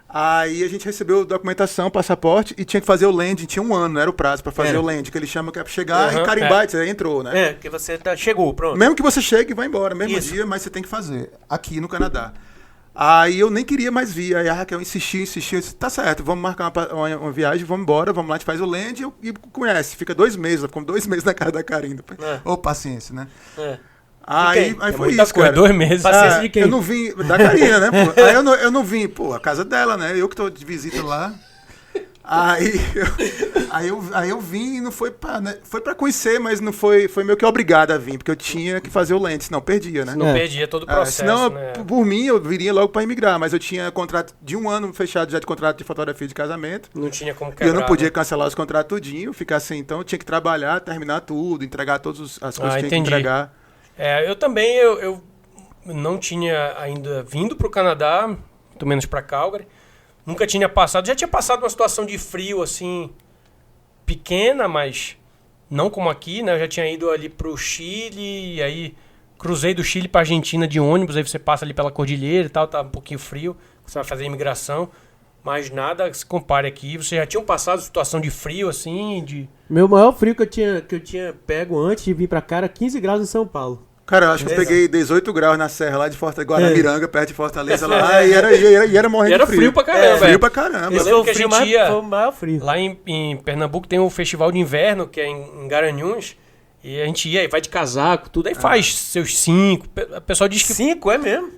Aí a gente recebeu documentação, passaporte e tinha que fazer o land, tinha 1 ano, não era o prazo pra fazer o land, que eles chamam que é pra chegar e carimbar, você entrou, né? Que você chegou, pronto. Mesmo que você chegue e vá embora, mesmo dia, mas você tem que fazer, aqui no Canadá. Aí eu nem queria mais vir, aí a Raquel insistiu, eu disse, tá certo, vamos marcar uma viagem, vamos embora, vamos lá, a gente faz o land e conhece, fica 2 meses, ela ficou 2 meses na casa da Karina. Ô, paciência, né? Aí foi isso, cara. 2 meses. Paciência de quem? Eu não vim, da Karina, né, pô? Aí eu não vim, pô, a casa dela, né, eu que tô de visita lá. Aí eu vim e não foi pra, né, foi pra conhecer, mas não foi meio que obrigado a vir, porque eu tinha que fazer o land, senão perdia, né? Não perdia todo o processo, senão, né? por mim, eu viria logo pra imigrar, mas eu tinha contrato de 1 ano fechado já de contrato de fotografia de casamento. Não tinha como E quebrar. eu não podia cancelar os contratos tudinho, ficar assim, então eu tinha que trabalhar, terminar tudo, entregar todas as coisas que tinha que entregar. Eu também, eu não tinha ainda vindo pro Canadá, muito menos pra Calgary. Nunca tinha passado, já tinha passado uma situação de frio, assim, pequena, mas não como aqui, né? Eu já tinha ido ali pro Chile, e aí cruzei do Chile pra Argentina de ônibus, aí você passa ali pela cordilheira e tal, tá um pouquinho frio, você vai fazer a imigração, mas nada se compare aqui. Vocês já tinham passado situação de frio, assim, de... Meu maior frio que eu tinha pego antes de vir pra cá era 15 graus em São Paulo. Cara, eu acho que eu peguei 18 graus na serra lá de Guaramiranga, perto de Fortaleza lá, e era morrendo de frio. Frio pra caramba, frio pra caramba. Eu lembro que a gente ia... Foi o maior frio. Lá em Pernambuco tem um festival de inverno, que é em Garanhuns, e a gente ia e vai de casaco, tudo, aí faz seus 5. O pessoal diz que... 5, é mesmo?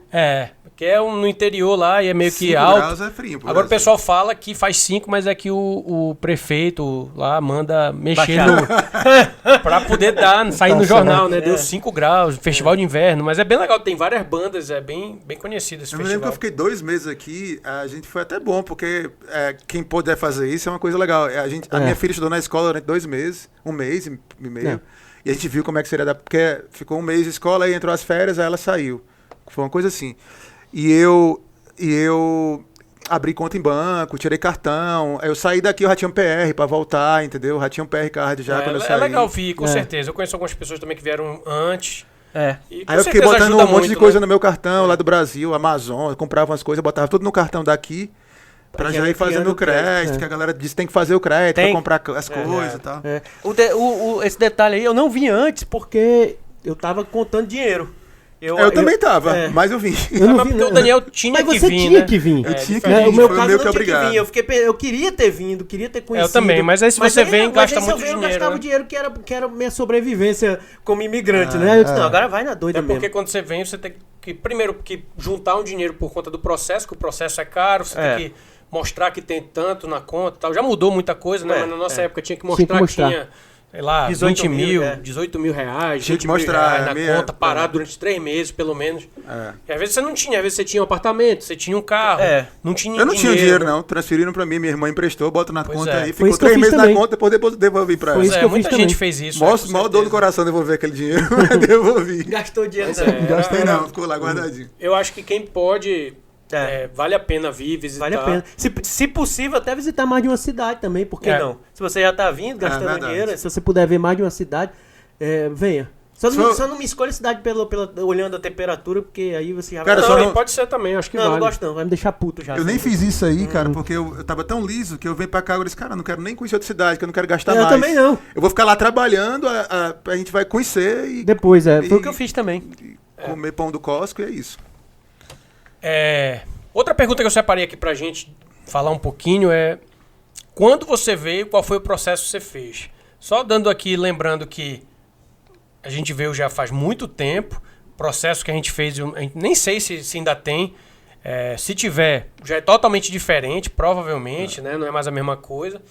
Que é no interior lá e é meio que 5 alto. graus é frio. Agora o pessoal fala que faz 5, mas é que o prefeito lá manda mexer pra poder sair no jornal, né? Deu 5 graus, festival de inverno, mas é bem legal, tem várias bandas, é bem conhecido esse Eu festival. me lembro que eu fiquei 2 meses aqui, a gente foi até bom, porque quem puder fazer isso é uma coisa legal. A minha filha estudou na escola durante 2 meses, 1 mês e meio, e a gente viu como é que seria, porque ficou 1 mês de escola, aí entrou as férias, aí ela saiu. Foi uma coisa assim. E eu abri conta em banco, tirei cartão. Aí eu saí daqui, eu já tinha um PR pra voltar, entendeu? Eu já tinha um PR card já quando eu saí. É legal vir, com certeza. Eu conheço algumas pessoas também que vieram antes. E, aí eu fiquei botando um monte de coisa no meu cartão lá do Brasil, Amazon, eu comprava umas coisas, botava tudo no cartão daqui. Pra já ir fazendo o crédito, que a galera disse que tem que fazer o crédito pra comprar as coisas e tal. Esse detalhe aí, eu não vim antes porque eu tava contando dinheiro. Eu também tava, mas eu vim. Eu não vi, porque não. o Daniel tinha Mas que você vir, tinha né? que vir. Eu tinha que É, vir, o meu foi caso meio não que tinha que obrigado. vir. Eu queria ter vindo, queria ter conhecido. Eu também, mas aí se você vem, mas gasta aí, se eu muito venho, dinheiro, Eu gastava né? o dinheiro que era minha sobrevivência como imigrante, né? Eu disse, não, agora vai na doida É porque mesmo. quando você vem, você tem que, primeiro, que juntar um dinheiro por conta do processo, que o processo é caro, você tem que mostrar que tem tanto na conta e tal. Já mudou muita coisa, né? Mas na nossa época tinha que mostrar que tinha, sei lá, 18 20 mil, mil, 18 mil reais, Tinha 20 que mil mostrar, reais na minha- conta, parado durante 3 meses, pelo menos. É. E às vezes você não tinha, às vezes você tinha um apartamento, você tinha um carro, não tinha Eu não tinha dinheiro, não. Transferiram pra mim, minha irmã emprestou, bota na Pois conta é. aí. Foi Ficou isso que eu 3 fiz meses na também. conta, depois devolvi pra Foi ela. isso que eu muita fiz gente também. fez isso. Mó com dor no certeza. coração devolver aquele dinheiro, mas devolvi. Gastou dinheiro. Pois é, Não gastei era- não, ficou lá guardadinho. Eu acho que quem pode, vale a pena vir visitar. Vale a pena. Se possível, até visitar mais de uma cidade também, por que É. não? Se você já tá vindo, gastando verdade. dinheiro, se você puder ver mais de uma cidade, venha. Só Só- não me escolha cidade olhando a temperatura, porque aí você já Cara, Não, só e não- pode ser também, acho que Não, vale. não gosto não, vai me deixar puto já. Eu nem assim. fiz isso aí, cara, porque eu tava tão liso que eu venho pra cá e disse, cara, eu não quero nem conhecer outra cidade, que eu não quero gastar Eu mais. também não. Eu vou ficar lá trabalhando, a gente vai conhecer e Depois, foi E- o que eu fiz também. comer pão do Costco e é isso. Outra pergunta que eu separei aqui pra gente falar um pouquinho é: quando você veio, qual foi o processo que você fez? Só dando aqui, lembrando que a gente veio já faz muito tempo, processo que a gente fez, a gente nem sei se ainda tem. Se tiver, já é totalmente diferente, provavelmente, né? Não é mais a mesma coisa.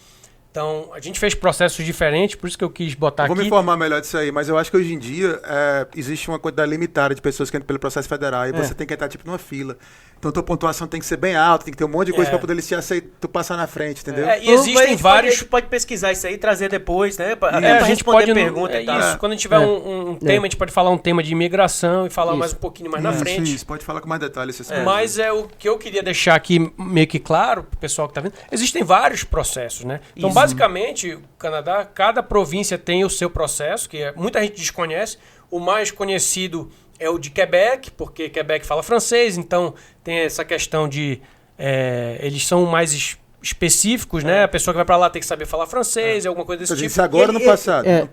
Então, a gente fez processos diferentes, por isso que eu quis botar Vou aqui. me informar melhor disso aí, mas eu acho que hoje em dia existe uma quantidade limitada de pessoas que entram pelo processo federal e você tem que entrar tipo numa fila. Então tua pontuação tem que ser bem alta, tem que ter um monte de coisa pra poder eles te aceitar, tu passar na frente, entendeu? E existem A vários. gente pode pesquisar isso aí e trazer depois, né? Até A pra gente responder pode pergunta e tal. isso. Quando a gente tiver um tema, a gente pode falar um tema de imigração e falar Isso. mais um pouquinho mais na frente. Isso, pode falar com mais detalhes. Mas o que eu queria deixar aqui meio que claro pro pessoal que tá vendo, existem vários processos, né? Então, basicamente, o Canadá, cada província tem o seu processo, que muita gente desconhece. O mais conhecido é o de Quebec, porque Quebec fala francês, então tem essa questão de... eles são mais específicos, né? A pessoa que vai pra lá tem que saber falar francês, alguma coisa desse tipo. Isso agora E- no e- passado. é.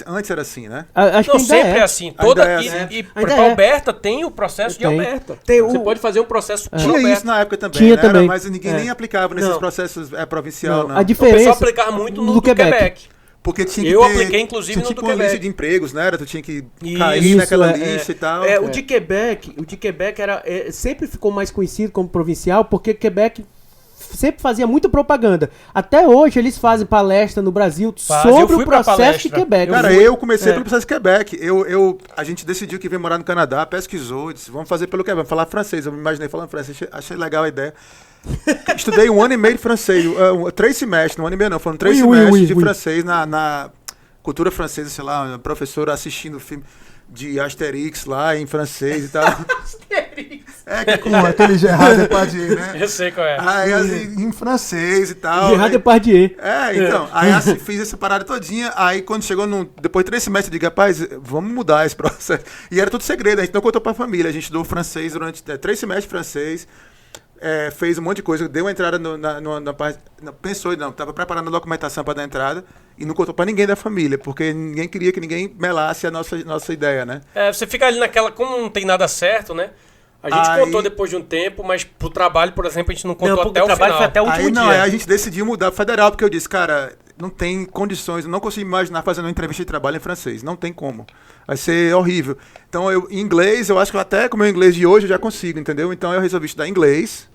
Antes era assim, né? Acho Não, que ainda sempre é assim. Ainda é assim. E Ainda pra é. Alberta tem o processo de Tem. Alberta. Tem Você o- pode fazer um processo por Tinha Alberta. isso na época também, Tinha né? também. Mas ninguém nem aplicava nesses Não. processos provincial, não. A O pessoal diferença aplicava muito no do do Quebec. Porque tinha que Eu ter, apliquei, inclusive, tinha no tipo do uma Quebec. lista de empregos, né? Tu tinha que Isso, cair naquela é, lista e tal. O de Quebec sempre ficou mais conhecido como provincial porque Quebec sempre fazia muita propaganda. Até hoje eles fazem palestra no Brasil Faz, eu sobre fui o pra processo de palestra. Quebec. Cara, fui. eu comecei pelo processo de Quebec. A gente decidiu que veio morar no Canadá, pesquisou, disse, vamos fazer pelo Quebec, vamos falar francês. Eu me imaginei falando francês, achei legal a ideia. Estudei 1 ano e meio de francês, 3 semestres, não 1 ano e meio não, foram 3 semestres de francês na cultura francesa, sei lá, uma professora assistindo filme de Asterix lá em francês e tal. Que com aquele Gerard Depardieu, né? Eu sei qual é. Aí, assim, em francês e tal. Gerard né? Depardieu. Então, aí assim, fiz essa parada todinha, aí quando chegou depois de 3 semestres, eu digo, rapaz, vamos mudar esse processo. E era tudo segredo, a gente não contou pra família, a gente estudou francês durante 3 semestres de francês, fez um monte de coisa, deu a entrada na parte, pensou, não, tava preparando a documentação pra dar entrada, e não contou pra ninguém da família, porque ninguém queria que ninguém melasse a nossa ideia, né? Você fica ali naquela, como não tem nada certo, né? A gente Aí- contou depois de um tempo, mas pro trabalho, por exemplo, a gente não contou Não, até o trabalho final. foi até o último Aí não, dia. aí a gente decidiu mudar pro federal, porque eu disse, cara, não tem condições, eu não consigo imaginar fazendo uma entrevista de trabalho em francês, não tem como. Vai ser horrível. Então, em inglês, eu acho que até com o meu inglês de hoje eu já consigo, entendeu? Então eu resolvi estudar inglês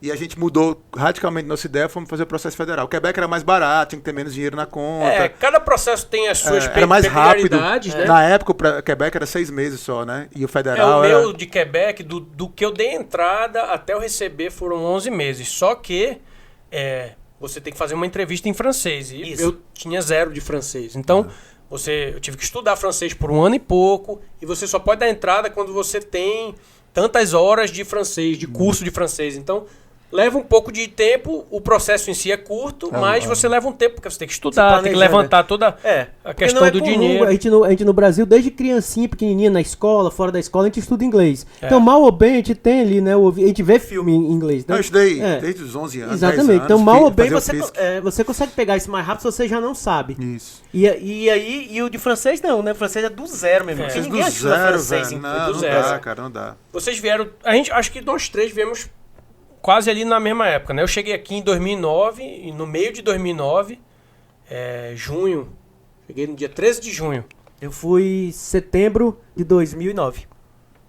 e a gente mudou radicalmente nossa ideia, fomos fazer o processo federal. O Quebec era mais barato, tinha que ter menos dinheiro na conta. Cada processo tem as suas Era mais rápido. peculiaridades, né? Na época, o Quebec era 6 meses só, né? E o federal O era... meu de Quebec, do que eu dei entrada até eu receber, foram 11 meses. Só que você tem que fazer uma entrevista em francês. E Isso. eu tinha 0 de francês. Então, eu tive que estudar francês por 1 ano e pouco. E você só pode dar entrada quando você tem tantas horas de francês, de curso de francês. Então, leva um pouco de tempo, o processo em si é curto, mas você leva um tempo, porque você tem que estudar, tem que planejando, levantar toda a porque questão não é do comum, dinheiro. A gente no Brasil, desde criancinha, pequenininha, na escola, fora da escola, a gente estuda inglês. Então, mal ou bem, a gente tem ali, né? A gente vê filme em inglês. Né? Eu estudei desde os 11 anos, 10 Exatamente. anos, Então, mal ou bem, fazia o você consegue pegar isso mais rápido se você já não sabe. Isso. E o de francês não, né? O francês é do zero mesmo. Porque Vocês ninguém do estuda zero, francês. velho. Então. Não zero. dá, cara, não dá. Vocês vieram, acho que nós três viemos quase ali na mesma época, né? Eu cheguei aqui em 2009, e no meio de 2009, junho, cheguei no dia 13 de junho. Eu fui em setembro de 2009.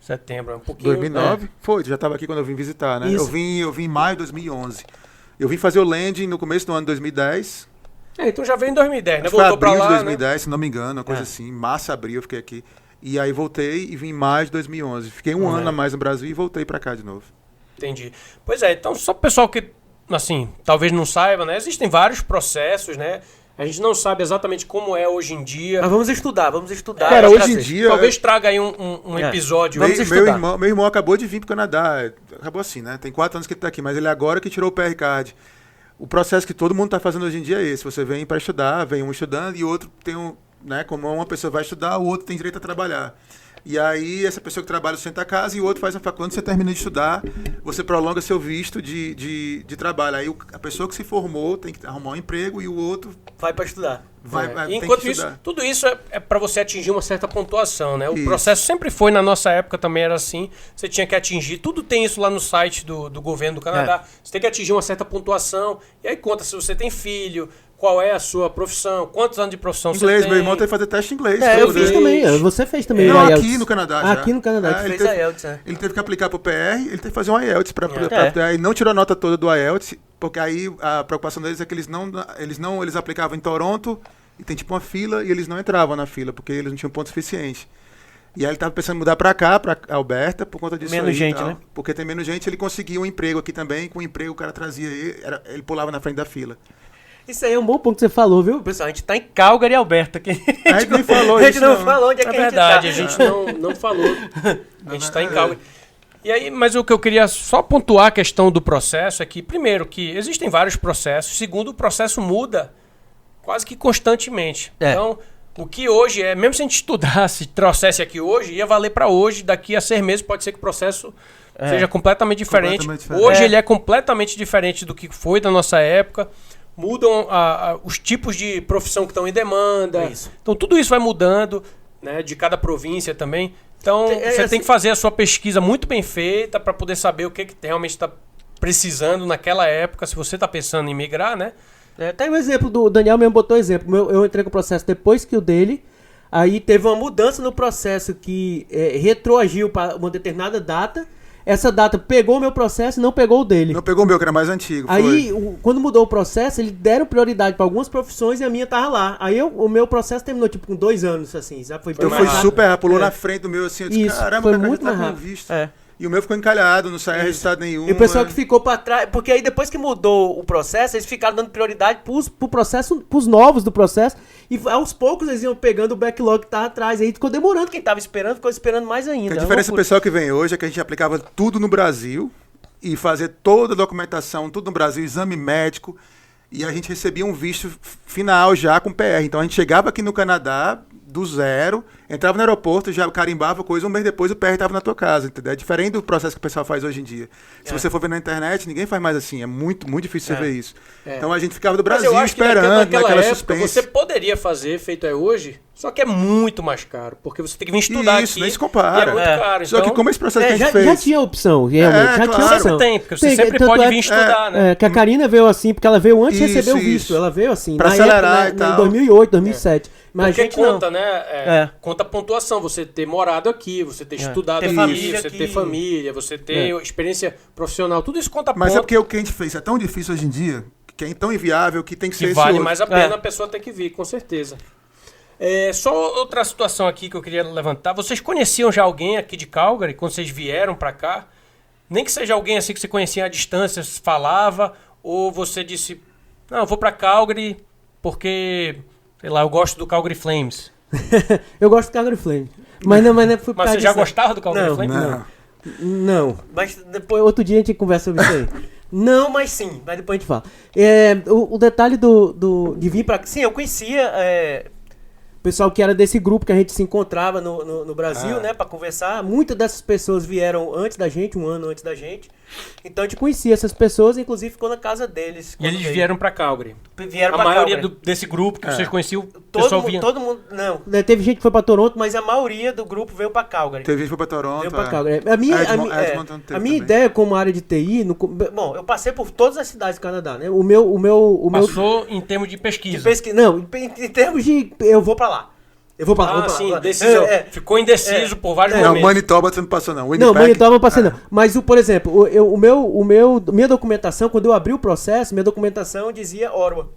Setembro, um pouquinho. 2009? Foi, já estava aqui quando eu vim visitar, né? Isso. Eu vim em maio de 2011. Eu vim fazer o landing no começo do ano de 2010. Então já veio em 2010, né? Acho que foi Voltou pra abril lá, de né? 2010, se não me engano, uma coisa assim. Março, abril eu fiquei aqui. E aí voltei e vim em maio de 2011. Fiquei um ano a mais no Brasil e voltei pra cá de novo. Entendi. Pois é, então só pro pessoal que, assim, talvez não saiba, né? Existem vários processos, né? A gente não sabe exatamente como é hoje em dia. Mas vamos estudar. Cara, hoje em dia... Talvez traga aí um episódio. Vamos estudar. Meu irmão acabou de vir pro Canadá. Acabou assim, né? Tem 4 anos que ele tá aqui, mas ele agora que tirou o PR Card. O processo que todo mundo tá fazendo hoje em dia é esse. Você vem para estudar, vem um estudando e outro tem um... Né? Como uma pessoa vai estudar, o outro tem direito a trabalhar. E aí, essa pessoa que trabalha senta a casa e o outro faz uma faculdade. Quando você termina de estudar, você prolonga seu visto de trabalho. Aí a pessoa que se formou tem que arrumar um emprego e o outro Vai pra estudar. tem Enquanto que isso, estudar. tudo isso é para você atingir uma certa pontuação, né? O processo sempre foi, na nossa época também era assim. Você tinha que atingir, tudo tem isso lá no site do governo do Canadá. Você tem que atingir uma certa pontuação. E aí conta se você tem filho, qual é a sua profissão, quantos anos de profissão você Inglês, tem. meu irmão tem que fazer teste em inglês. Eu todo, fiz né? também. Você fez também Não, o IELTS. aqui no Canadá já. Aqui no Canadá. Ele Fez a IELTS, né? Ele teve que aplicar pro PR, ele teve que fazer um IELTS aí não tirou a nota toda do IELTS, porque aí a preocupação deles é que eles aplicavam em Toronto e tem tipo uma fila e eles não entravam na fila, porque eles não tinham ponto suficiente. E aí ele tava pensando em mudar pra cá, pra Alberta, por conta disso Menos aí, gente, tal. né? Porque tem menos gente, ele conseguia um emprego aqui também, com o emprego o cara trazia ele pulava na frente da fila. Isso aí é um bom ponto que você falou, viu? Pessoal, a gente tá em Calgary, Alberta. Aqui. A gente nem falou A gente isso, não não. falou onde é É que a gente verdade, tá. a gente não falou. A gente está em Calgary. E aí, mas o que eu queria só pontuar a questão do processo é que, primeiro, que existem vários processos. Segundo, o processo muda quase que constantemente. Então, o que hoje mesmo se a gente estudasse, trouxesse aqui hoje, ia valer para hoje. Daqui a 6 meses pode ser que o processo seja completamente diferente. Completamente diferente. Hoje ele é completamente diferente do que foi da nossa época. Mudam os tipos de profissão que estão em demanda. Isso. Então, tudo isso vai mudando, né, de cada província também. Então, você assim, tem que fazer a sua pesquisa muito bem feita para poder saber o que realmente está precisando naquela época, se você está pensando em migrar, né? Tem um exemplo do Daniel mesmo botou exemplo. Eu entrei com o processo depois que o dele. Aí teve uma mudança no processo que retroagiu para uma determinada data. Essa data pegou o meu processo e não pegou o dele. Não pegou o meu, que era mais antigo. Aí, quando mudou o processo, eles deram prioridade para algumas profissões e a minha tava lá. Aí o meu processo terminou tipo com 2 anos, assim, sabe? Então mais foi rápido. super rápido, pulou na frente do meu assim, eu disse, Isso, caramba, foi o cara muito já tá mais com rápido. visto. É. E o meu ficou encalhado, não saía resultado nenhum. E o pessoal que ficou pra trás, porque aí depois que mudou o processo, eles ficaram dando prioridade pro processo, pros novos do processo, e aos poucos eles iam pegando o backlog que tava atrás, aí ficou demorando, quem tava esperando ficou esperando mais ainda. A diferença do pessoal que vem hoje é que a gente aplicava tudo no Brasil e fazia toda a documentação, tudo no Brasil, exame médico, e a gente recebia um visto final já com PR. Então a gente chegava aqui no Canadá do zero, entrava no aeroporto, já carimbava coisa, um mês depois o PR estava na tua casa, entendeu? É diferente do processo que o pessoal faz hoje em dia. Se você for ver na internet, ninguém faz mais assim, é muito, muito difícil você ver isso. Então a gente ficava do Mas Brasil eu acho que esperando, naquela naquela época suspense. você poderia fazer, feito hoje, só que é muito mais caro, porque você tem que vir estudar Isso, aqui. nem se compara. E é muito caro. Só então, que como esse processo que a gente já, fez... já tinha opção, realmente. Já tinha claro. opção. Tem, porque você sempre tanto pode vir estudar, né? Que a Karina veio assim, porque ela veio antes de receber o Isso, visto. isso. Ela veio assim, Pra na acelerar época, e tal. em 2008, 2007. Mas Porque a gente conta, não. né? Conta a pontuação. Você ter morado aqui, você ter estudado Ter aqui, família você aqui. ter família, você ter experiência profissional. Tudo isso conta Mas ponto. é porque o que a gente fez é tão difícil hoje em dia, que é tão inviável, que tem que ser Que esse vale outro. mais a pena a pessoa ter que vir, com certeza. Só outra situação aqui que eu queria levantar. Vocês conheciam já alguém aqui de Calgary, quando vocês vieram pra cá? Nem que seja alguém assim que você conhecia à distância, falava, ou você disse, não, eu vou pra Calgary porque, sei lá, eu gosto do Calgary Flames. Eu gosto do Calgary Flame. Mas não foi por Mas causa você já disso, gostava do Calgary Não, Flames? Não. Não. Mas depois... Outro dia a gente conversa sobre isso aí. Não, mas sim. Mas depois a gente fala. O detalhe de vir pra... Sim, eu conhecia O pessoal que era desse grupo que a gente se encontrava no Brasil, Ah. né, pra conversar. Muitas dessas pessoas vieram antes da gente, um ano antes da gente. Então a gente conhecia essas pessoas, inclusive ficou na casa deles. E eles vieram pra Calgary. Vieram A pra maioria Calgary. desse grupo que vocês conheciam, o Todo pessoal mundo, vinha. todo mundo, não. Teve gente que foi pra Toronto, mas Mas a maioria do grupo veio pra Calgary. Teve gente que foi pra Toronto. veio pra Calgary. A minha Edmonton teve também. ideia como área de TI... Bom, eu passei por todas as cidades do Canadá, né? O meu Passou em termos de pesquisa. Não, em termos de... Eu vou pra lá. Eu vou pra lá, vou pra lá. Sim, decisão. Ficou indeciso por vários Não, momentos. Manitoba você não passou, não. Não, Winnipeg, Manitoba não passei não. Mas, por exemplo, minha documentação, quando eu abri o processo, minha documentação dizia Ottawa.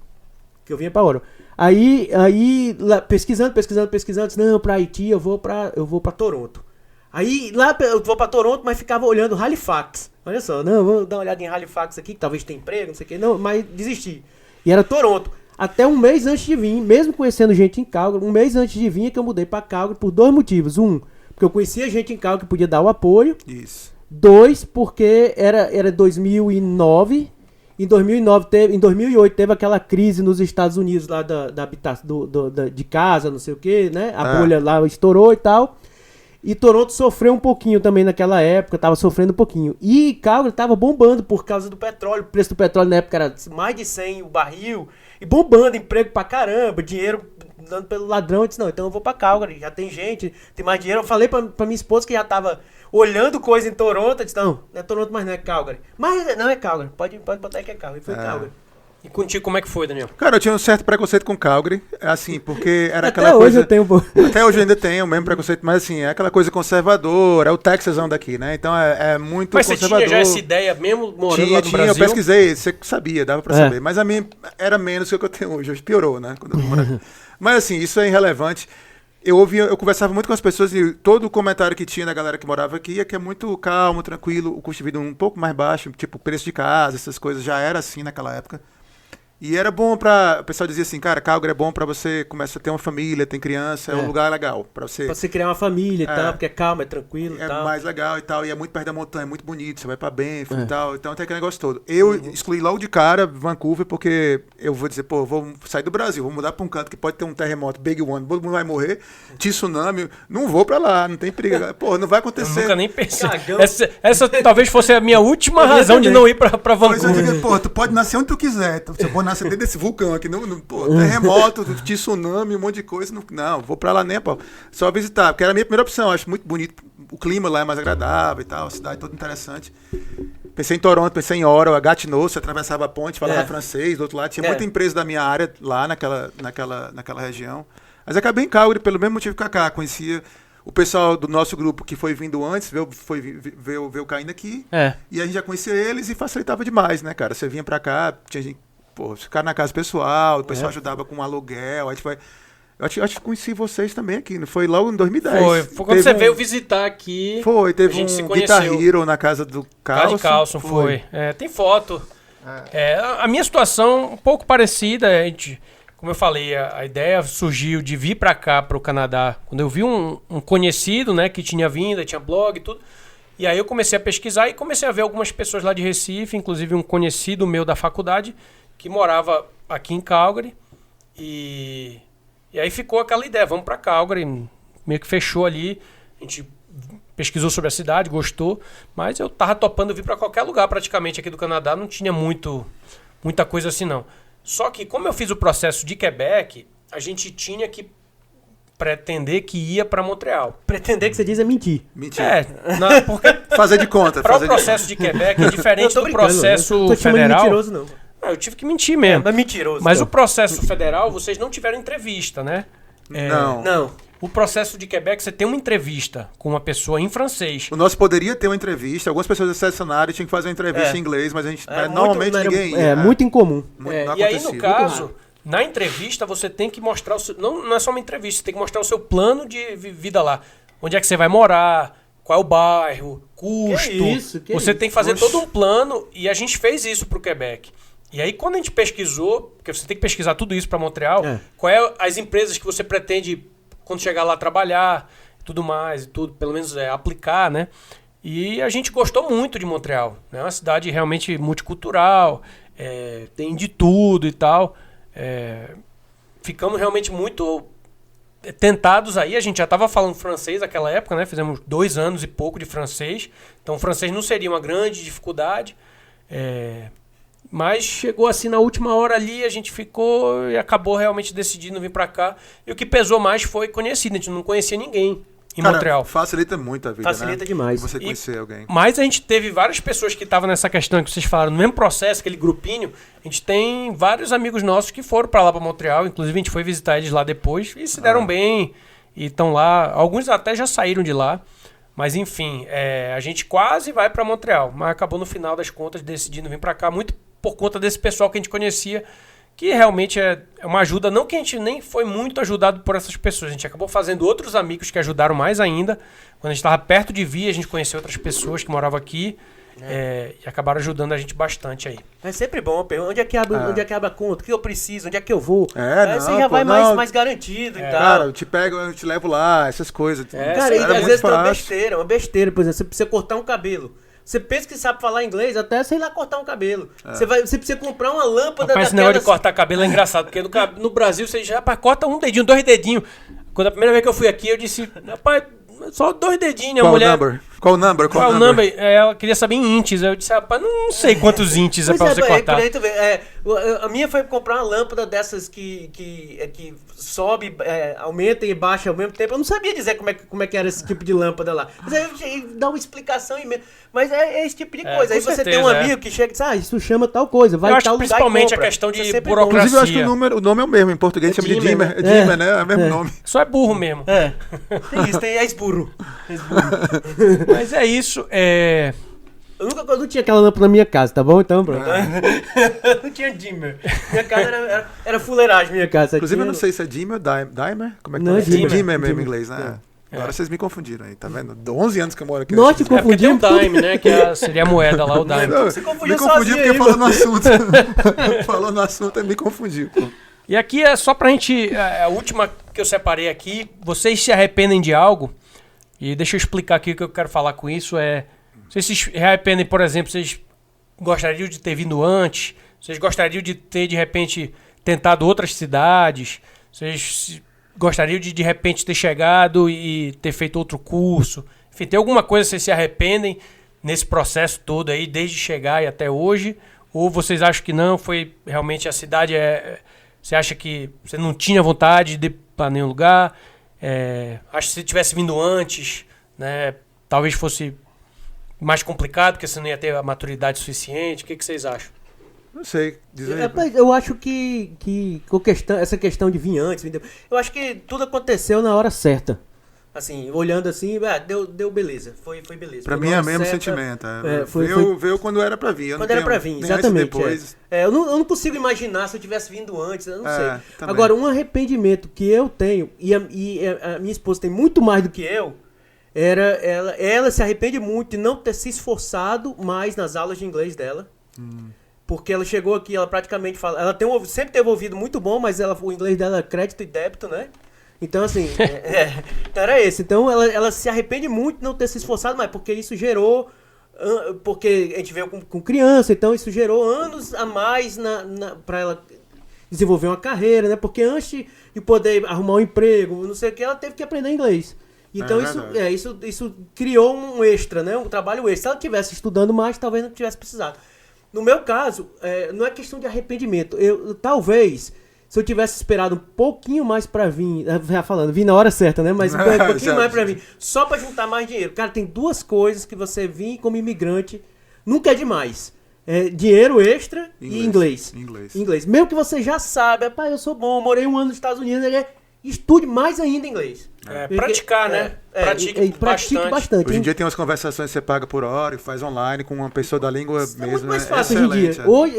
Que eu vinha pra Ottawa. Aí lá, pesquisando, disse, não, pra Haiti eu vou pra Toronto. Aí lá eu vou pra Toronto, mas ficava olhando Halifax. Olha só, não, vou dar uma olhada em Halifax aqui, que talvez tenha emprego, não sei o que. Não, mas desisti. E era Toronto. Até um mês antes de vir, mesmo conhecendo gente em Calgary, um mês antes de vir é que eu mudei pra Calgary por 2 motivos. Um, porque eu conhecia gente em Calgary que podia dar o apoio. Isso. 2, porque era 2009. Em 2008 teve aquela crise nos Estados Unidos lá da habitação de casa, não sei o que, né? A bolha lá estourou e tal. E Toronto sofreu um pouquinho também naquela época, tava sofrendo um pouquinho. E Calgary tava bombando por causa do petróleo. O preço do petróleo na época era mais de 100 o barril. E bombando, emprego pra caramba, dinheiro dando pelo ladrão. Eu disse, não, então eu vou pra Calgary, já tem gente, tem mais dinheiro. Eu falei pra minha esposa que já tava olhando coisa em Toronto. Eu disse, não é Toronto, mas não é Calgary. Mas não é Calgary, pode botar aí que é Calgary. E foi Calgary. E contigo, como é que foi, Daniel? Cara, eu tinha um certo preconceito com Calgary, assim, porque era Até aquela hoje coisa... eu tenho... Até hoje eu ainda tenho o mesmo preconceito, mas assim, é aquela coisa conservadora, é o Texasão daqui, né? Então é muito Mas você conservador. tinha já essa ideia mesmo, morando lá no Tinha, Brasil? eu pesquisei, você sabia, dava pra saber. Mas a minha era menos que o que eu tenho hoje, hoje piorou, né? Quando eu morava. Mas assim, isso é irrelevante. Eu conversava muito com as pessoas e todo o comentário que tinha da galera que morava aqui é que é muito calmo, tranquilo, o custo de vida um pouco mais baixo, tipo preço de casa, essas coisas, já era assim naquela época. E era bom o pessoal dizia assim, cara, Calgary é bom pra você começar a ter uma família, tem criança, é um lugar legal pra você... Pra você criar uma família e tal, porque é calmo, é tranquilo e É tal. mais legal e tal, e é muito perto da montanha, é muito bonito, você vai pra Banff e tal, então tem aquele negócio todo. Eu excluí logo de cara Vancouver, porque eu vou dizer, pô, vou sair do Brasil, vou mudar pra um canto que pode ter um terremoto, Big One, todo mundo vai morrer, tsunami, não vou pra lá, não tem perigo. Pô, não vai Eu acontecer. nunca nem pensei. Cagão. Essa talvez fosse a minha última razão de não ir pra Pois eu Vancouver. digo, pô, tu pode nascer onde tu quiser, você pode nascer dentro desse vulcão aqui, pô, terremoto, tsunami, um monte de coisa, não, vou pra lá nem, pô, só visitar, porque era a minha primeira opção, acho muito bonito, o clima lá é mais agradável e tal, a cidade toda interessante. Pensei em Toronto, pensei em Ottawa, Gatineau, você atravessava a ponte, falava francês, do outro lado, tinha muita empresa da minha área lá naquela região, mas acabei em Calgary pelo mesmo motivo que a Kaká, conhecia o pessoal do nosso grupo que foi vindo antes, veio caindo aqui, e a gente já conhecia eles e facilitava demais, né, cara, você vinha pra cá, tinha gente, pô, ficar na casa pessoal, o pessoal ajudava com aluguel, a gente vai... Eu acho que conheci vocês também aqui, não foi logo em 2010. Foi quando você veio visitar aqui. Foi, teve a gente se um conheceu. Guitar Hero na casa do Carlson. Lá de Carlson, foi. Tem foto. A minha situação um pouco parecida, a gente, como eu falei, a ideia surgiu de vir pra cá, pro Canadá, quando eu vi um conhecido, né, que tinha vindo, tinha blog e tudo. E aí eu comecei a pesquisar e comecei a ver algumas pessoas lá de Recife, inclusive um conhecido meu da faculdade, que morava aqui em Calgary. E aí ficou aquela ideia, vamos pra Calgary, meio que fechou ali, a gente pesquisou sobre a cidade, gostou, mas eu tava topando vir pra qualquer lugar praticamente aqui do Canadá, não tinha muita coisa assim não. Só que como eu fiz o processo de Quebec, a gente tinha que pretender que ia pra Montreal. Pretender que você diz é mentir. Mentira. Porque Fazer de conta. para o processo de Quebec é diferente do processo não tô te chamando de federal. mentiroso, não. Eu tive que mentir mesmo. Mas mentiroso. Mas então. o processo federal, vocês não tiveram entrevista, né? Não. Não. O processo de Quebec, você tem uma entrevista com uma pessoa em francês. O nosso poderia ter uma entrevista, algumas pessoas selecionaram e tinham que fazer uma entrevista em inglês, mas a gente normalmente ninguém ia. É muito incomum. Não E aí, acontecia. no caso, na entrevista, você tem que mostrar o seu... Não é só uma entrevista, você tem que mostrar o seu plano de vida lá. Onde é que você vai morar, qual é o bairro, custo. Você tem que fazer todo um plano e a gente fez isso pro Quebec. E aí, quando a gente pesquisou, porque você tem que pesquisar tudo isso para Montreal, qual é as empresas que você pretende, quando chegar lá, trabalhar, tudo mais, e tudo, pelo menos aplicar, né? E a gente gostou muito de Montreal. É uma cidade realmente multicultural, tem de tudo e tal. Ficamos realmente muito tentados aí. A gente já estava falando francês naquela época, né? Fizemos 2 anos e pouco de francês. Então o francês não seria uma grande dificuldade. Mas chegou assim na última hora ali, a gente ficou e acabou realmente decidindo vir para cá. E o que pesou mais foi conhecido. A gente não conhecia ninguém em Montreal. Facilita muito a vida, Facilita né? demais. Você conhecer alguém. Mas a gente teve várias pessoas que estavam nessa questão que vocês falaram, no mesmo processo, aquele grupinho. A gente tem vários amigos nossos que foram para lá, para Montreal. Inclusive a gente foi visitar eles lá depois e se deram bem. E estão lá. Alguns até já saíram de lá. Mas enfim, a gente quase vai para Montreal. Mas acabou no final das contas decidindo vir para cá. Muito por conta desse pessoal que a gente conhecia. Que realmente é uma ajuda, não que a gente nem foi muito ajudado por essas pessoas. A gente acabou fazendo outros amigos que ajudaram mais ainda. Quando a gente estava perto de vir, a gente conheceu outras pessoas que moravam aqui. E acabaram ajudando a gente bastante aí. É sempre bom, onde é que abre a conta? O que eu preciso? Onde é que eu vou? Não, você já vai mais garantido e tal. Cara, eu te pego, eu te levo lá, essas coisas. Cara, e às vezes tem uma besteira, por exemplo, você precisa cortar um cabelo. Você pensa que sabe falar inglês, até sei lá cortar um cabelo. Você precisa comprar uma lâmpada daquelas... Esse negócio de cortar cabelo é engraçado, porque no Brasil você já corta um dedinho, 2 dedinhos. Quando a primeira vez que eu fui aqui, eu disse, rapaz, só 2 dedinhos. Qual a mulher... number? Qual o number? Ela queria saber em inches. Eu disse, rapaz, não sei quantos inches é pra você cortar. A minha foi comprar uma lâmpada dessas que sobe, aumenta e baixa ao mesmo tempo. Eu não sabia dizer como é que era esse tipo de lâmpada lá. Mas aí dá uma explicação imensa. Mas é esse tipo de coisa. Aí você tem um amigo que chega e diz, isso chama tal coisa, vai em tal lugar e compra. Principalmente a questão de burocracia. Inclusive, eu acho que o nome é o mesmo. Em português chama de Dimmer. É Dimmer, né? É o mesmo nome. Só é burro mesmo. Tem isso, é esburro. Mas é isso, Eu não tinha aquela lâmpada na minha casa, tá bom? Então, pronto. Não tinha dimmer. Minha casa era fuleiragem, minha casa. Inclusive, eu não sei se é dimmer ou dimer. Como é que não, é? Dimmer Mesmo em inglês, né? Agora vocês me confundiram aí, tá vendo? 11 anos que eu moro aqui. Nós te confundimos. Tem o dime, né? Que seria a moeda lá, o dime. Você confundiu me confundi porque aí, falou no assunto. Falou no assunto e me confundiu. E aqui é só pra gente... A última que eu separei aqui. Vocês se arrependem de algo? E deixa eu explicar aqui o que eu quero falar com isso. Vocês se arrependem, por exemplo, vocês gostariam de ter vindo antes? Vocês gostariam de ter, de repente, tentado outras cidades? Vocês gostariam de repente, ter chegado e ter feito outro curso? Enfim, tem alguma coisa que vocês se arrependem nesse processo todo aí, desde chegar e até hoje? Ou vocês acham que não, foi realmente a cidade... Você acha que você não tinha vontade de ir para nenhum lugar? Acho que se tivesse vindo antes, né, talvez fosse mais complicado, porque você não ia ter a maturidade suficiente. O que vocês acham? Não sei dizer. Eu acho que essa questão de vir antes, eu acho que tudo aconteceu na hora certa. Assim, olhando assim, deu beleza. Foi beleza. Pra mim é o mesmo sentimento. Veio quando era pra vir. Quando era pra vir, exatamente. Eu não consigo imaginar se eu tivesse vindo antes, eu não sei. Também. Agora, um arrependimento que eu tenho, e a minha esposa tem muito mais do que eu, ela se arrepende muito de não ter se esforçado mais nas aulas de inglês dela. Porque ela chegou aqui, ela praticamente fala... Ela sempre teve ouvido muito bom, mas o inglês dela é crédito e débito, né? Então, assim, então era esse. Então, ela se arrepende muito de não ter se esforçado mais, porque isso gerou... Porque a gente veio com criança, então isso gerou anos a mais para ela desenvolver uma carreira, né? Porque antes de poder arrumar um emprego, não sei o que, ela teve que aprender inglês. Então, isso criou um extra, né? Um trabalho extra. Se ela estivesse estudando mais, talvez não tivesse precisado. No meu caso, não é questão de arrependimento. Talvez... Se eu tivesse esperado um pouquinho mais pra vir, já falando, vim na hora certa, né? Mas um pouquinho mais pra vir, só pra juntar mais dinheiro. Cara, tem 2 coisas que você vir como imigrante, nunca é demais. Dinheiro extra e inglês. Mesmo que você já sabe, eu sou bom, morei 1 ano nos Estados Unidos, estude mais ainda inglês. Praticar, né? Pratique bastante. Hoje em dia tem umas conversações que você paga por hora e faz online com uma pessoa da língua mesmo. É muito mais fácil hoje em dia. Hoje,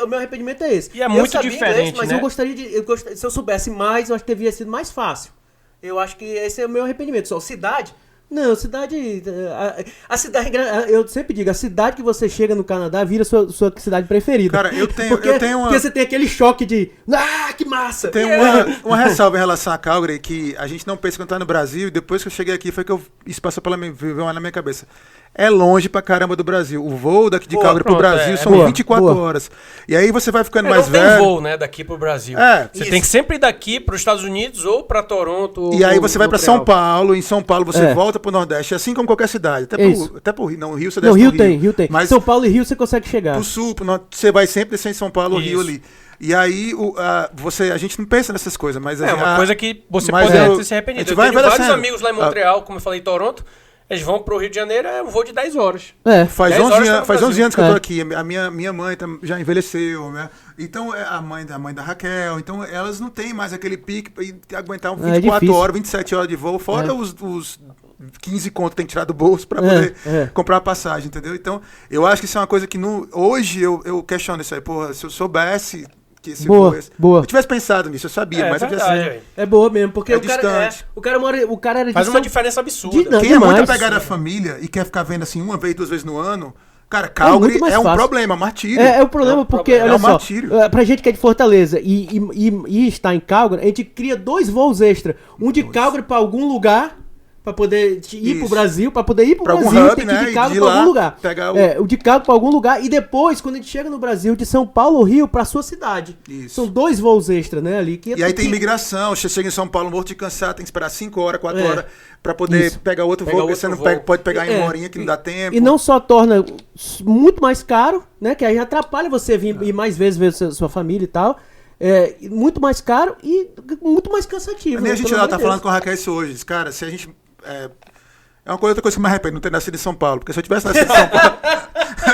o meu arrependimento é esse. E é muito diferente, inglês, mas eu se eu soubesse mais, eu acho que teria sido mais fácil. Eu acho que esse é o meu arrependimento. Só cidade... Não, cidade... A cidade... Eu sempre digo, a cidade que você chega no Canadá vira sua cidade preferida. Cara, eu tenho uma... Porque você tem aquele choque de... que massa! Tem uma ressalva em relação a Calgary que a gente não pensa quando tá no Brasil, e depois que eu cheguei aqui foi que isso passou viveu na minha cabeça. é longe pra caramba do Brasil. O voo daqui de Calgary pro pronto, Brasil são boa, 24 boa. horas. E aí você vai ficando mais não tem velho. voo, né, daqui pro Brasil. Você isso. tem que sempre ir daqui pros Estados Unidos ou pra Toronto. E aí ou você vai pra Montreal. São Paulo, em São Paulo você É. volta pro Nordeste, assim como qualquer cidade. Isso. Até pro Rio. Não, o Rio você Não, desce Rio no tem. Mas São Paulo e Rio você consegue chegar. pro sul, pro norte, você vai sempre descer em São Paulo ou Rio Isso. ali. E aí a gente não pensa nessas coisas, mas É uma coisa que você mas pode eu- ter se a arrependido. gente Eu vai tenho vários envelhecendo. amigos lá em Montreal, como eu falei, em Toronto. Eles vão pro Rio de Janeiro, é um voo de 10 horas. É. Faz 10 11 horas tá anos, no faz 11 Brasil. anos que eu tô É. aqui. A minha mãe já envelheceu, né? Então, a mãe da Raquel. Então, elas não têm mais aquele pique pra aguentar 24 difícil. horas, 27 horas de voo, fora os 15 contos que tem que tirar do bolso pra poder comprar a passagem, entendeu? Então, eu acho que isso é uma coisa que hoje eu questiono isso aí. Porra, se eu soubesse que esse Boa, voo... Se boa. eu tivesse pensado nisso, eu sabia, É mas eu verdade, já sei. velho. É boa mesmo, porque É o cara distante. o cara era de Faz uma São- diferença absurda. Não, Quem é muito demais. apegado à família e quer ficar vendo assim 1 vez, 2 vezes no ano, cara, muito Calgary mais é um fácil. problema, martírio. É o problema, porque, problema. olha É um só, martírio. pra gente que é de Fortaleza e está em Calgary, a gente cria 2 voos extra. Um de Calgary pra algum lugar, pra poder ir pro Isso. Brasil, pra poder ir pro Pra algum Brasil, hub, tem que ir né, de e Calgary de pra algum lá lugar. pegar o- O de Calgary pra algum lugar, e depois, quando a gente chega no Brasil, de São Paulo ou Rio pra sua cidade. Isso. São 2 voos extra, né, ali. Que E aí tem imigração, você chega em São Paulo morto de cansado, tem que esperar 5 horas, 4 É. horas pra poder Isso. pegar outro Pegar voo, porque outro você não voo. pode pegar em É. uma horinha que não dá tempo. E não só torna muito mais caro, né? Que aí atrapalha você ir mais vezes ver sua família e tal. Muito mais caro e muito mais cansativo. Nem né, a gente pelo lá amor tá de falando Deus. com a Raquel isso hoje. Diz, cara, se a gente. É uma outra coisa que eu me arrependo, não ter nascido em São Paulo. Porque se eu tivesse nascido em São Paulo,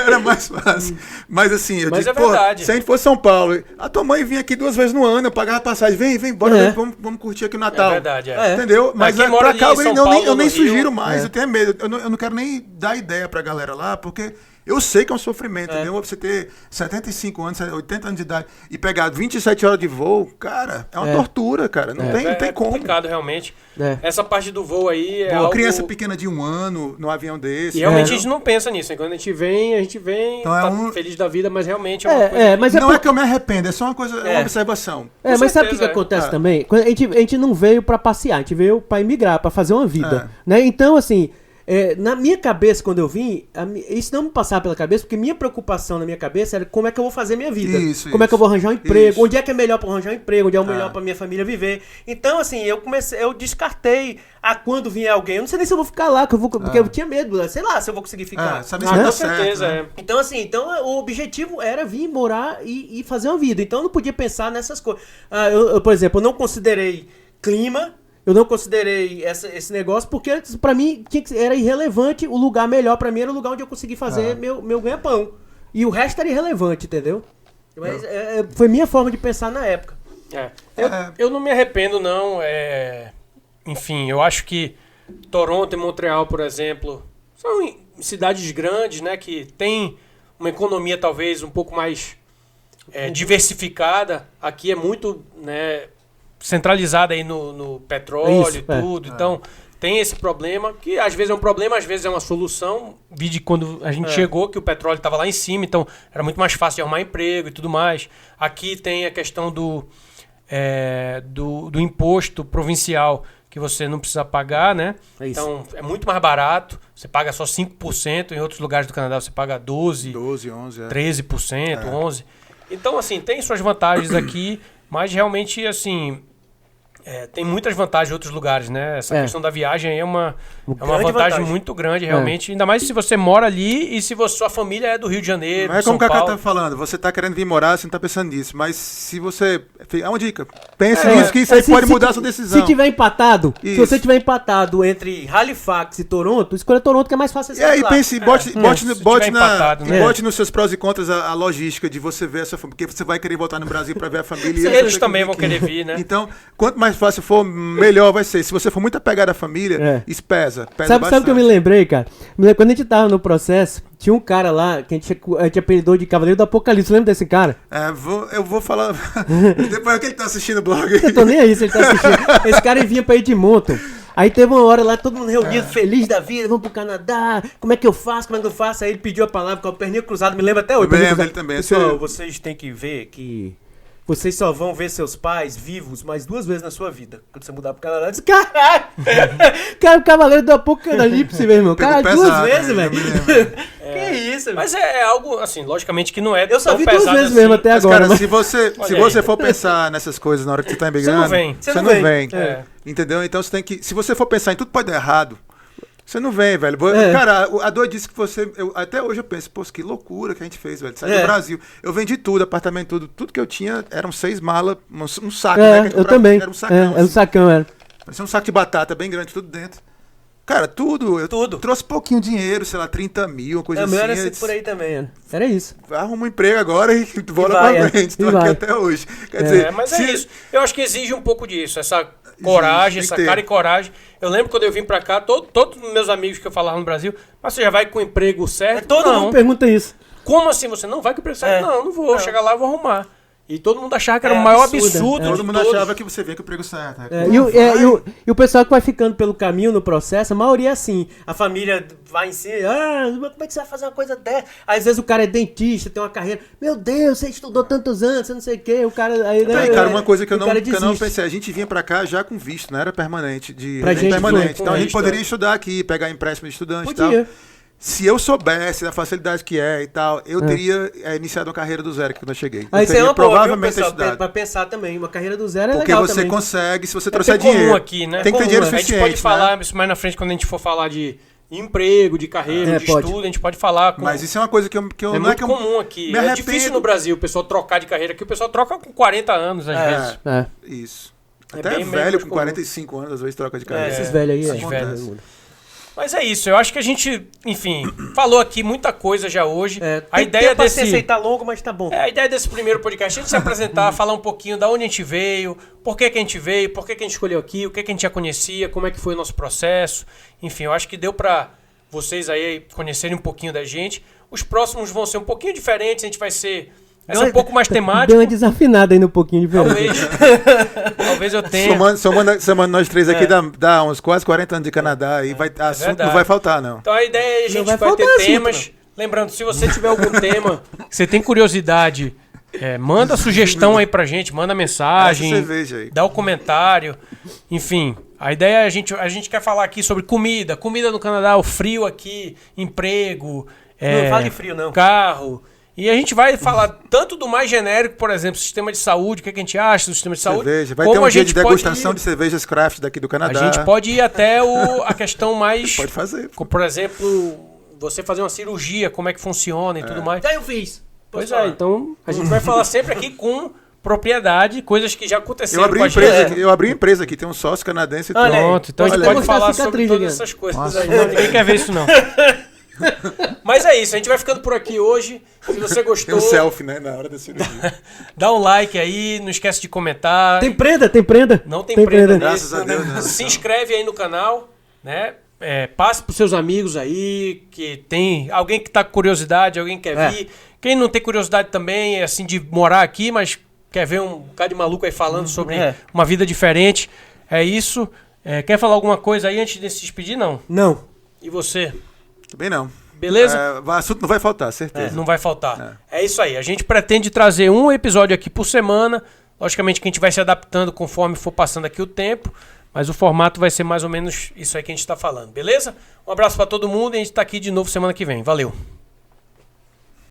era mais fácil. Mas assim, eu Mas digo, é verdade. se a gente fosse São Paulo, a tua mãe vinha aqui 2 vezes no ano, eu pagava passagem, vem, bora, É. vamos curtir aqui o Natal. É verdade, é. Entendeu? Mas quem mora pra ali em Calgary, São eu Paulo, nem no Rio, sugiro mais, eu tenho medo. Eu não quero nem dar ideia pra galera lá, porque eu sei que é um sofrimento, entendeu? Você ter 75 anos, 80 anos de idade e pegar 27 horas de voo, cara, é uma tortura, cara. Não tem como. complicado, realmente. É. Essa parte do voo aí é Uma algo... criança pequena de 1 ano num avião desse. E realmente entendeu? a gente não pensa nisso. Quando a gente vem, Então tá é feliz da vida, mas realmente é uma coisa... mas Não por- é que eu me arrependo, é só uma coisa, é uma observação. mas sabe o que, certeza, que é. acontece também? Quando a gente não veio pra passear, a gente veio pra emigrar, pra fazer uma vida. Né? Então, assim, na minha cabeça, quando eu vim, isso não me passava pela cabeça, porque minha preocupação na minha cabeça era como é que eu vou fazer minha vida. Como é que eu vou arranjar um emprego, Isso. onde é que é melhor pra arranjar um emprego, onde é o melhor pra minha família viver. Então, assim, eu descartei quando vier alguém. Eu não sei nem se eu vou ficar lá, porque eu tinha medo, sei lá se eu vou conseguir ficar. sabe né? se vai dar Com certo, certeza, né? é. Então, assim, o objetivo era vir morar e fazer uma vida. Então, eu não podia pensar nessas coisas. Por exemplo, eu não considerei clima, eu não considerei esse negócio, porque pra mim era irrelevante. O lugar melhor pra mim era o lugar onde eu consegui fazer meu ganha-pão. E o resto era irrelevante, entendeu? Mas foi minha forma de pensar na época. Eu não me arrependo, não. Enfim, eu acho que Toronto e Montreal, por exemplo, são cidades grandes, né? Que tem uma economia talvez um pouco mais diversificada. Aqui é muito, né, centralizada aí no petróleo Isso, e tudo. Então, tem esse problema, que às vezes é um problema, às vezes é uma solução. Vi de quando a gente chegou, que o petróleo estava lá em cima, então era muito mais fácil de arrumar emprego e tudo mais. Aqui tem a questão do imposto provincial, que você não precisa pagar, né? É isso. Então, é muito mais barato. Você paga só 5%. Em outros lugares do Canadá, você paga 12%, 12, 11, 13%, 11%. Então, assim, tem suas vantagens aqui, mas realmente, assim... tem muitas vantagens em outros lugares, né? Essa questão da viagem aí é uma grande vantagem vantagem. muito grande, realmente. Ainda mais se você mora ali e se sua família é do Rio de Janeiro, Não é de São como o Cacá Paulo. tá falando, você tá querendo vir morar, você não tá pensando nisso. Mas se você... É uma dica. Pense nisso, que isso aí pode mudar a sua decisão. Se tiver empatado, se Isso. você tiver empatado entre Halifax e Toronto, escolha Toronto, que é mais fácil E aí, lá. pense, bote tiver empatado, né? bote nos seus prós e contras a logística de você ver essa família, porque você vai querer voltar no Brasil para ver a família. e Eles vai também vir vão aqui. querer vir, né? Então, quanto mais fácil for, melhor vai ser. Se você for muito apegado à família, isso pesa Sabe o que eu me bastante. lembrei, cara? Me lembro, quando a gente tava no processo, tinha um cara lá que a gente apelidou de Cavaleiro do Apocalipse. Lembra desse cara? Eu vou falar. Depois que ele tá assistindo o blog. Eu tô nem aí se ele tá assistindo. Esse cara vinha pra Edmonton. Aí teve uma hora lá, todo mundo reunido, feliz da vida, vamos pro Canadá, como é que eu faço, Aí ele pediu a palavra com a perninha cruzada, me lembra até hoje. Eu me lembro perninha dele também, cruzada. Pessoal, esse- vocês têm que ver que vocês só vão ver seus pais vivos mais 2 vezes na sua vida. Quando você mudar pro Canadá, eu disse, caralho! Cara, o Cavaleiro do Apocalipse, meu irmão. Pegou Cara, 2 pesado, vezes, né? Eu velho. me lembro. Que isso, velho? Mas é algo, assim, logicamente que não é Eu só tão vi 2 pesado vezes assim. mesmo até Mas, agora. cara, Mas... se você Olha aí. for pensar nessas coisas na hora que você tá emigrando, não vem. Você não vem. É. Entendeu? Então você tem que. Se você for pensar em tudo pode dar errado, você não vem, velho. É. Cara, a Dor disse que você. Até hoje eu penso, pô, que loucura que a gente fez, velho. Sair do Brasil. Eu vendi tudo, apartamento, tudo que eu tinha eram 6 malas, um saco, né? que a gente eu comprava, também. Era um sacão. Era um sacão, era. Parecia um saco de batata bem grande, tudo dentro. Cara, tudo. Eu Tudo. trouxe pouquinho dinheiro, sei lá, 30 mil, uma coisa É, meu era assim. assim por aí também, era. Era isso. Arruma um emprego agora e bola vai, pra frente. Tô e aqui vai. até hoje. Quer dizer, Mas se- é isso. Eu acho que exige um pouco disso, essa coragem, tem essa que ter. cara e coragem. Eu lembro quando eu vim pra cá, todos os meus amigos que eu falava no Brasil, mas você já vai com o emprego certo? Todo não. Não pergunta isso. Como assim você não vai com o emprego certo? É. Não, não vou. Não. Chegar lá e vou arrumar. E todo mundo achava que era É o maior absurdo, absurdo. Todo de mundo todos. achava que você vinha com o emprego certo. né? É, e o pessoal que vai ficando pelo caminho no processo, a maioria é assim. A família vai em si, Como é que você vai fazer uma coisa dessa? Às vezes o cara é dentista, tem uma carreira. Meu Deus, você estudou tantos anos, você não sei o quê. O cara. Aí, Aí, cara, uma coisa que eu o cara não desiste. pensei, a gente vinha pra cá já com visto, não era permanente, de Pra gente permanente. foi, Então a com gente visto, poderia é. estudar aqui, pegar empréstimo de estudante e Podia. tal. Se eu soubesse da facilidade que é e tal, eu teria iniciado uma carreira do zero quando eu cheguei. Aí eu isso é teria uma boa, viu, provavelmente pessoal? estudado. Pra pensar também. Uma carreira do zero é Porque legal você também. consegue, se você É trouxer bem comum dinheiro. aqui, né? Tem que ter dinheiro A gente suficiente. pode falar né? isso mais na frente quando a gente for falar de emprego, de carreira, de pode. estudo, a gente pode falar. Mas isso é uma coisa que eu é não é muito que eu comum aqui. me É arrependo. difícil no Brasil o pessoal trocar de carreira aqui. O pessoal troca com 40 anos, às vezes. É. Isso. É Até bem velho, menos com comum. 45 anos, às vezes troca de carreira. Esses velhos aí. esses é. velhos. Mas é isso, eu acho que a gente, enfim, falou aqui muita coisa já hoje. A ideia pra desse. aceitar longo, mas tá bom. A ideia desse primeiro podcast é a gente se apresentar, falar um pouquinho da onde a gente veio, por que a gente veio, por que a gente escolheu aqui, o que a gente já conhecia, como é que foi o nosso processo. Enfim, eu acho que deu pra vocês aí conhecerem um pouquinho da gente. Os próximos vão ser um pouquinho diferentes, a gente vai ser um pouco mais temático. Deu uma desafinada aí no pouquinho diferente. Talvez eu tenha. Somando nós três aqui, dá uns quase 40 anos de Canadá e assunto verdade. não vai faltar, não. Então a ideia é a gente vai vai ter faltar assunto, temas. Lembrando, se você tiver algum tema que você tem curiosidade, manda sugestão aí pra gente, manda mensagem, Essa cerveja aí. dá o comentário. Enfim, a ideia é a gente quer falar aqui sobre comida no Canadá, o frio aqui, emprego, Não fale frio, não. carro. E a gente vai falar tanto do mais genérico, por exemplo, sistema de saúde, o que a gente acha do sistema de saúde. Cerveja. Vai como ter um a dia gente de pode degustação ir- de cervejas craft daqui do A Canadá. gente pode ir até a questão mais... Pode fazer. Por exemplo, você fazer uma cirurgia, como é que funciona e tudo mais. Já eu fiz. Pois é, então a gente vai falar sempre aqui com propriedade, coisas que já aconteceram Eu abri com a empresa gente. aqui, eu abri empresa aqui, tem um sócio canadense. Olha aí. Pronto, então a gente Olha pode aí. falar Mostrar a sobre cicatriz todas aqui. essas coisas Nossa. aí. Não, ninguém quer ver isso, não. Mas é isso, a gente vai ficando por aqui hoje. Se você Tem gostou, um selfie, né, na hora da cirurgia. dá um like aí, não esquece de comentar. Tem prenda, tem prenda. Não tem prenda Graças nisso. a Deus, né? Se inscreve aí no canal, né? Passe pros seus amigos aí, que tem alguém que tá com curiosidade, alguém que quer vir. Quem não tem curiosidade também, assim, de morar aqui, mas quer ver um cara de maluco aí falando sobre uma vida diferente. É isso. Quer falar alguma coisa aí antes de se despedir? Não. Não. E você? Também não. Beleza? Assunto não vai faltar, certeza. Não vai faltar. É isso aí. A gente pretende trazer um episódio aqui por semana. Logicamente que a gente vai se adaptando conforme for passando aqui o tempo. Mas o formato vai ser mais ou menos isso aí que a gente está falando. Beleza? Um abraço para todo mundo e a gente está aqui de novo semana que vem. Valeu!